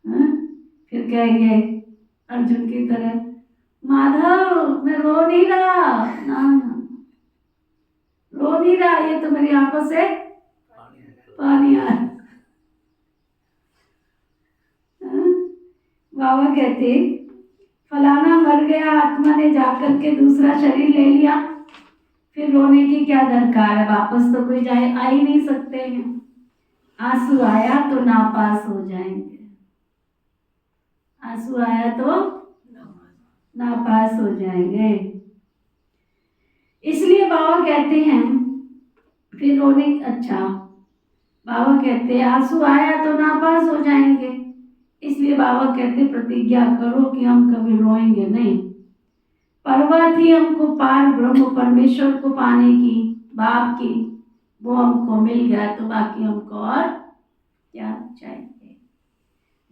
हाँ? फिर कहेंगे अर्जुन की तरह, माधव मैं रो नहीं रहा, ना रो नहीं रहा, ये तो मेरी आंखों से पानी आ रहा। बाबा कहते फलाना मर गया, आत्मा ने जाकर के दूसरा शरीर ले लिया, फिर रोने की क्या दरकार है, वापस तो कोई जाए आ ही नहीं सकते हैं। आंसू आया तो नापास हो जाएंगे, आंसू आया तो नापास हो जाएंगे। इसलिए बाबा कहते हैं फिर रोने, अच्छा बाबा कहते हैं आंसू आया तो नापास हो जाएंगे, इसलिए बाबा कहते प्रतिज्ञा करो कि हम कभी रोएंगे नहीं। परवाह थी हमको पार ब्रह्म परमेश्वर को पाने की, बाप की, वो हमको मिल गया तो बाकी हमको और क्या चाहिए।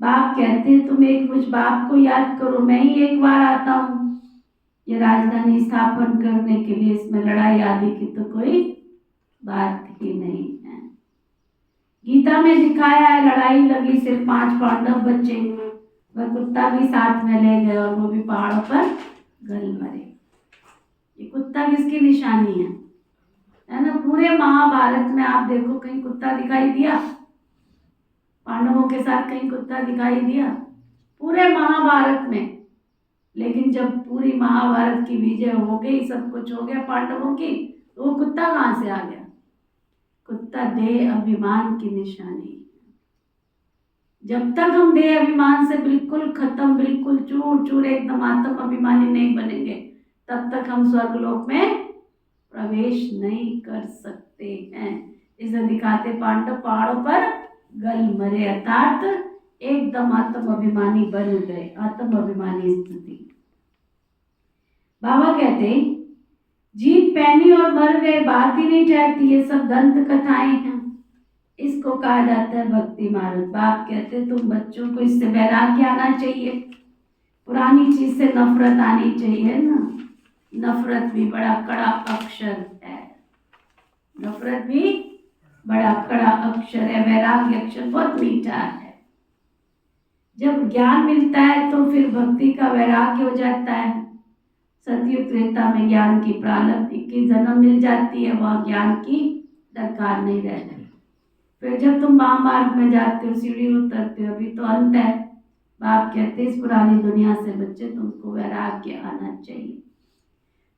बाप कहते तुम एक मुझ बाप को याद करो, मैं ही एक बार आता हूँ ये राजधानी स्थापन करने के लिए, इसमें लड़ाई आदि की तो कोई बात ही नहीं है। गीता में दिखाया है लड़ाई लगी, सिर्फ 5 पांडव बचे, वह कुत्ता भी साथ में ले गए और वो भी पहाड़ों पर गल मरे। ये कुत्ता किसकी निशानी है ना। पूरे महाभारत में आप देखो कहीं कुत्ता दिखाई दिया, पांडवों के साथ कहीं कुत्ता दिखाई दिया पूरे महाभारत में। लेकिन जब पूरी महाभारत की विजय हो गई, सब कुछ हो गया पांडवों की, तो वो कुत्ता कहाँ से आ गया। कुत्ता देह अभिमान की निशानी। जब तक हम देह अभिमान से बिल्कुल खत्म, बिल्कुल चूर चूर एकदम आत्म अभिमानी नहीं बनेंगे, तब तक हम स्वर्गलोक में प्रवेश नहीं कर सकते हैं। इसे दिखाते पांडव पहाड़ों पर गल मरे, अर्थात एकदम आत्म अभिमानी बन गए, आत्म अभिमानी स्थिति। बाबा कहते जीत पहनी और मर गए, बात ही नहीं ठहरती, ये सब दंत कथाएं हैं। इसको कहा जाता है भक्ति मार्ग। बाप कहते तुम बच्चों को इससे वैराग्य आना चाहिए, पुरानी चीज से नफरत आनी चाहिए ना। नफरत भी बड़ा कड़ा अक्षर है, नफरत भी बड़ा कड़ा अक्षर है, वैराग्य अक्षर बहुत मीठा है। जब ज्ञान मिलता है तो फिर भक्ति का वैराग्य हो जाता है। सतयुग त्रेता में ज्ञान की प्रारब्ध की जन्म मिल जाती है, वह ज्ञान की दरकार नहीं रहती। फिर जब तुम महामार्ग में जाते हो, सीढ़ी उतरते हो, अभी तो अंत है। बाप कहते इस पुरानी दुनिया से बच्चे तुमको वैराग्य आना चाहिए।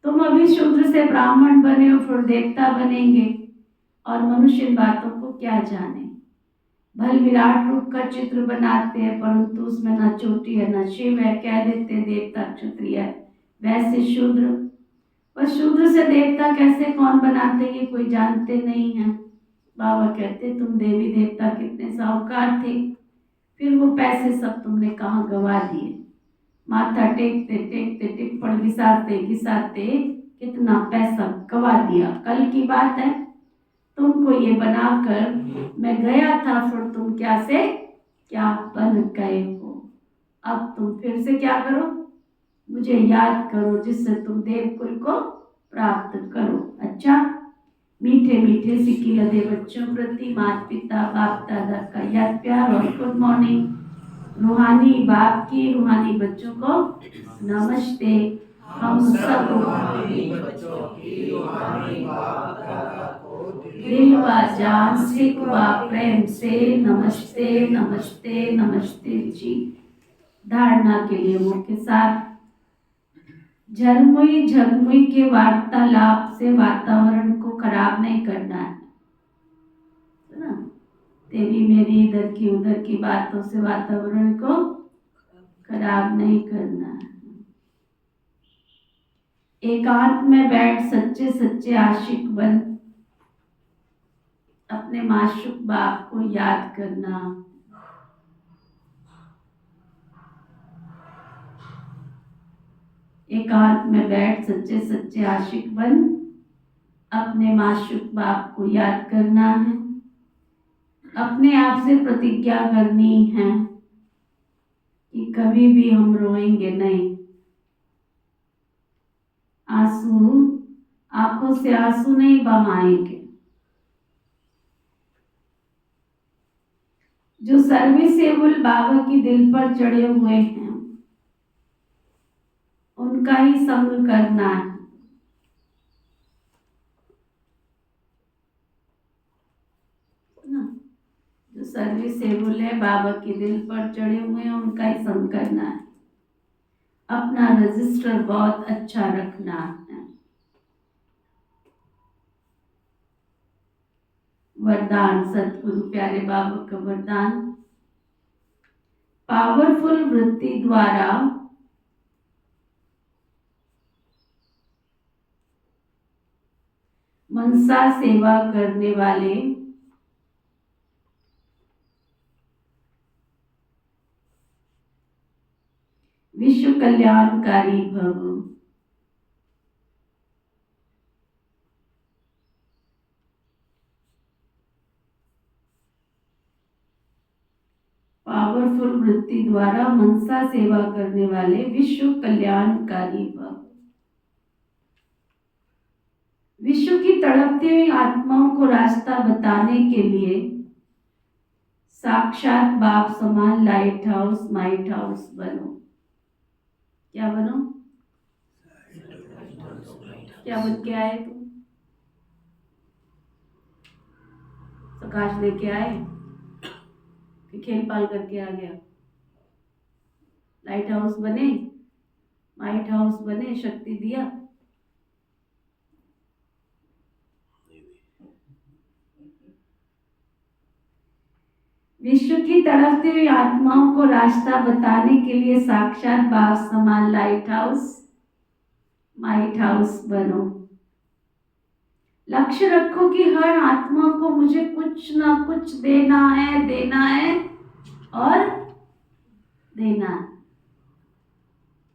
तुम अभी शूद्र से ब्राह्मण बने हो, फिर देवता बनेंगे, और मनुष्य इन बातों को क्या जाने। भल विराट रूप का चित्र बनाते हैं, परंतु उसमें न चोटी है न शिव है, कह देते देवता क्षत्रिय है, वैसे शूद्र। पर शूद्र से देवता कैसे कौन बनाते ये कोई जानते नहीं है। बाबा कहते तुम देवी देवता कितने साहूकार थे, फिर वो पैसे सब तुमने कहाँ गवा दिए। माथा टेकते टेकते टिप्पण घिसाते घिसाते कितना पैसा गवा दिया। कल की बात है, तुमको ये बनाकर मैं गया था, फिर तुम क्या से क्या बन गए हो। अब तुम फिर से क्या करो, मुझे याद करो, जिससे तुम देवकुल को प्राप्त करो। अच्छा, मीठे मीठे सिक्की लदे बच्चों प्रति माता पिता बाप दादा का याद प्यार और गुड मॉर्निंग। रूहानी बाप की रूहानी बच्चों को नमस्ते। हम सब रूहानी बच्चों की रूहानी बाप दादा को दिल व जान सिक व प्रेम से नमस्ते नमस्ते नमस्ते जी। धारणा के लिए मुख्य सार। झरमुई झरमुई के वार्तालाप से वातावरण को खराब नहीं करना है ना। तेरी मेरी इधर की उधर की बातों से वातावरण को खराब नहीं करना है। एकांत में बैठ सच्चे सच्चे आशिक बन अपने माशूक बाप को याद करना। एकांत में बैठ सच्चे सच्चे आशिक बन अपने माशूक बाप को याद करना है। अपने आप से प्रतिज्ञा करनी है कि कभी भी हम रोएंगे नहीं। आंसू आंखों से आंसू नहीं बहाएंगे। जो सर्विसेबल बाबा की दिल पर चढ़े हुए हैं उनका ही संग करना है ना। जो सर्विसेबल है बाबा के दिल पर चढ़े हुए हैं उनका ही संग करना है। अपना रजिस्टर बहुत अच्छा रखना है। वरदान सतगुरु प्यारे बाबा का वरदान। पावरफुल वृत्ति द्वारा मनसा सेवा करने वाले विश्व कल्याणकारी भव। पावरफुल वृत्ति द्वारा मनसा सेवा करने वाले विश्व कल्याणकारी भव। विश्व की तड़पती हुई आत्माओं को रास्ता बताने के लिए साक्षात बाप समान लाइट हाउस माइट हाउस बनो। क्या बनो? क्या बन के आए तुम? प्रकाश लेके आए कि खेल पाल करके आ गया? लाइट हाउस बने, माइट हाउस बने, शक्ति दिया? विश्व की तड़पती हुई आत्माओं को रास्ता बताने के लिए साक्षात बाप समान लाइट हाउस माइट हाउस बनो। लक्ष्य रखो कि हर आत्मा को मुझे कुछ ना कुछ देना है और देना है।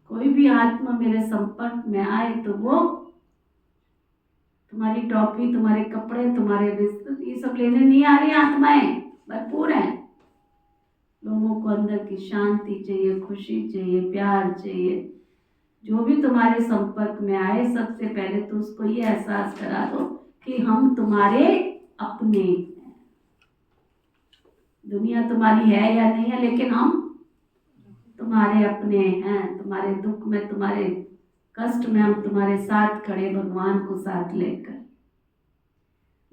कोई भी आत्मा मेरे संपर्क में आए तो वो तुम्हारी टॉफी, तुम्हारे कपड़े, तुम्हारे बिस्कुट ये सब लेने नहीं आ रही। आत्माएं भरपूर हैं। लोगों को अंदर की शांति चाहिए, खुशी चाहिए, प्यार चाहिए। जो भी तुम्हारे संपर्क में आए सबसे पहले तो उसको ये एहसास करा दो कि हम तुम्हारे अपने हैं। दुनिया तुम्हारी है या नहीं है लेकिन हम तुम्हारे अपने हैं। तुम्हारे दुख में, तुम्हारे कष्ट में हम तुम्हारे साथ खड़े, भगवान को साथ लेकर।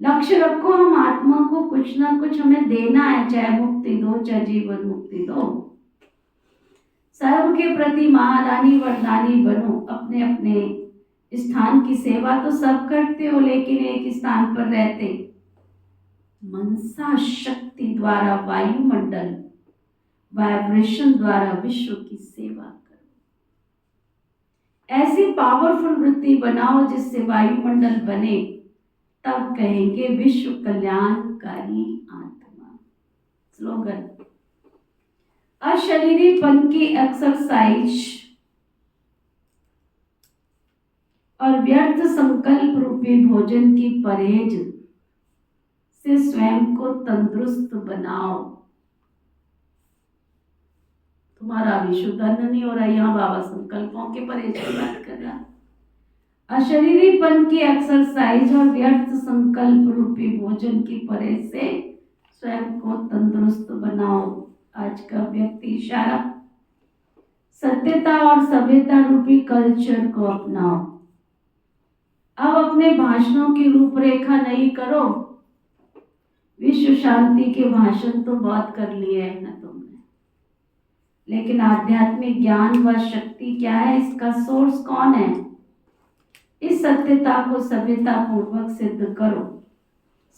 लक्ष्य रखो हम आत्मा को कुछ ना कुछ हमें देना है, चाहे मुक्ति दो चाहे जीवन मुक्ति दो। सर्व के प्रति महादानी वरदानी बनो। अपने अपने स्थान की सेवा तो सब करते हो लेकिन एक स्थान पर रहते मनसा शक्ति द्वारा वायुमंडल वाइब्रेशन द्वारा विश्व की सेवा करो। ऐसी पावरफुल वृत्ति बनाओ जिससे वायुमंडल बने, तब कहेंगे विश्व कल्याणकारी आत्मा। स्लोगन। अशरीरीपन की एक्सरसाइज और व्यर्थ संकल्प रूपी भोजन की परहेज से स्वयं को तंदुरुस्त बनाओ। तुम्हारा भी शुद्ध अन्न नहीं हो रहा। यहाँ बाबा संकल्पों के परहेज की बात कर रहा। अशरीरीपन की एक्सरसाइज और व्यर्थ संकल्प रूपी भोजन की परहेज से स्वयं को तंदुरुस्त बनाओ। आज का व्यक्ति इशारा। सत्यता और सभ्यता रूपी कल्चर को अपनाओ। अब अपने भाषणों की रूपरेखा नई करो। विश्व शांति के भाषण तो बहुत कर लिए हैं ना तुमने, लेकिन आध्यात्मिक ज्ञान व शक्ति क्या है, इसका सोर्स कौन है? इस सत्यता को सभ्यता पूर्वक सिद्ध करो।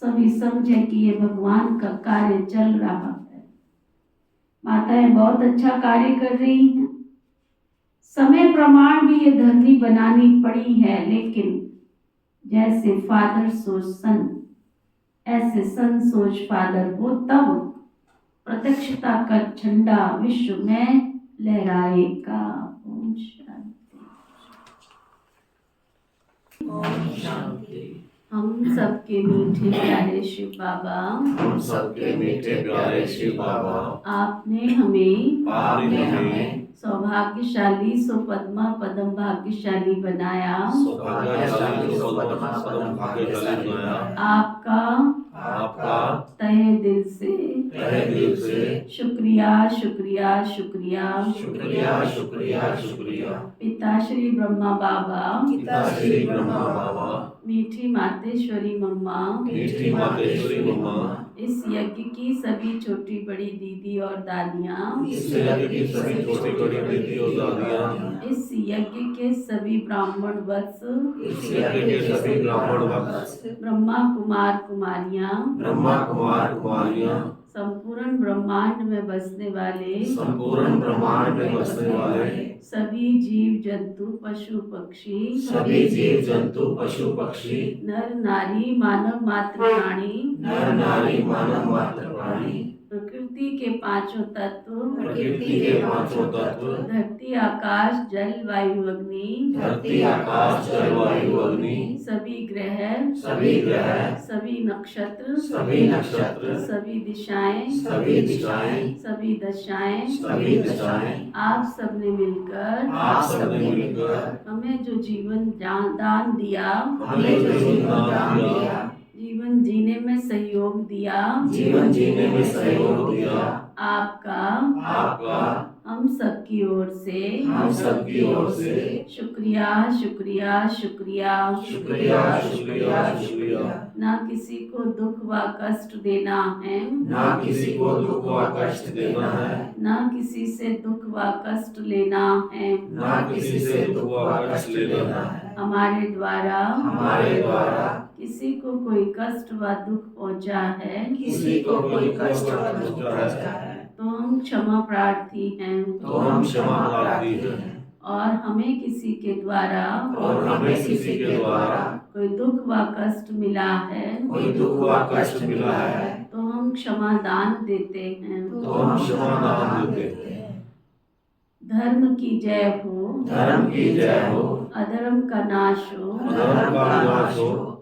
सभी समझे कि ये भगवान का कार्य चल रहा है। माताएं बहुत अच्छा कार्य कर रही हैं। समय प्रमाण भी ये धरती बनानी पड़ी है, लेकिन जैसे फादर सोच सन, ऐसे सन सोच फादर हो, तब प्रत्यक्षता का झंडा विश्व में लहराएगा। ओम शांति। ओम शांति। हम सबके मीठे प्यारे शिव बाबा, हम सबके मीठे प्यारे शिव बाबा, आपने हमें आपने हमें सौभाग्यशाली सुपद्मा पदम भाग्यशाली बनाया। सौभाग्यशाली सुपद्मा पदम भाग्यशाली बनाया। आपका तहे दिल से शुक्रिया शुक्रिया शुक्रिया शुक्रिया शुक्रिया शुक्रिया। पिता श्री ब्रह्मा बाबा, पिता श्री ब्रह्मा बाबा, मीठी मातेश्वरी मम्मा, मीठी मातेश्वरी मम्मा, इस यज्ञ की सभी छोटी बड़ी दीदी और दादियाँ, इस यज्ञ की सभी छोटी बड़ी दीदी और दादियाँ, इस यज्ञ के सभी ब्राह्मण वत्स, इस यज्ञ के सभी ब्राह्मण वत्स, ब्रह्मा कुमार कुमारियाँ, ब्रह्मा कुमार कुमारियाँ, संपूर्ण ब्रह्मांड में बसने वाले, संपूर्ण ब्रह्मांड में बसने वाले सभी जीव जंतु पशु पक्षी, सभी जीव जंतु पशु पक्षी, नर नारी मानव मात्र प्राणी, नर नारी मानव मात्र प्राणी, प्रकृति के पांचों तत्व, प्रकृति के पांचों तत्व, धरती आकाश जल वायु अग्नि, धरती आकाश जल वायु अग्नि, सभी ग्रह, सभी नक्षत्र, सभी नक्षत्र, सभी दिशाएं, सभी दिशाएं, सभी दशाएं, सभी दशाएं, आप सबने मिलकर हमें जो जीवन दान दिया, हमें जो जीवन दान दिया, जीवन जीने में सहयोग दिया, जीवन जीने में सहयोग दिया, आपका हम सब की ओर से शुक्रिया शुक्रिया शुक्रिया शुक्रिया शुक्रिया शुक्रिया। ना किसी को दुख व कष्ट देना है, ना किसी को दुख व कष्ट देना है, ना किसी से दुख व कष्ट लेना है, ना किसी से दुख व कष्ट लेना है। हमारे द्वारा किसी को कोई कष्ट व दुख पहुंचा है, किसी को कोई कष्ट व दुख पहुंचा है, तो हम क्षमा प्रार्थी हैं, और हमें किसी के द्वारा कोई दुख व कष्ट मिला है, तो हम क्षमा दान देते हैं। धर्म की जय हो, अधर्म का नाश हो,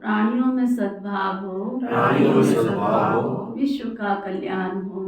प्राणियों में सद्भाव हो, विश्व का कल्याण हो।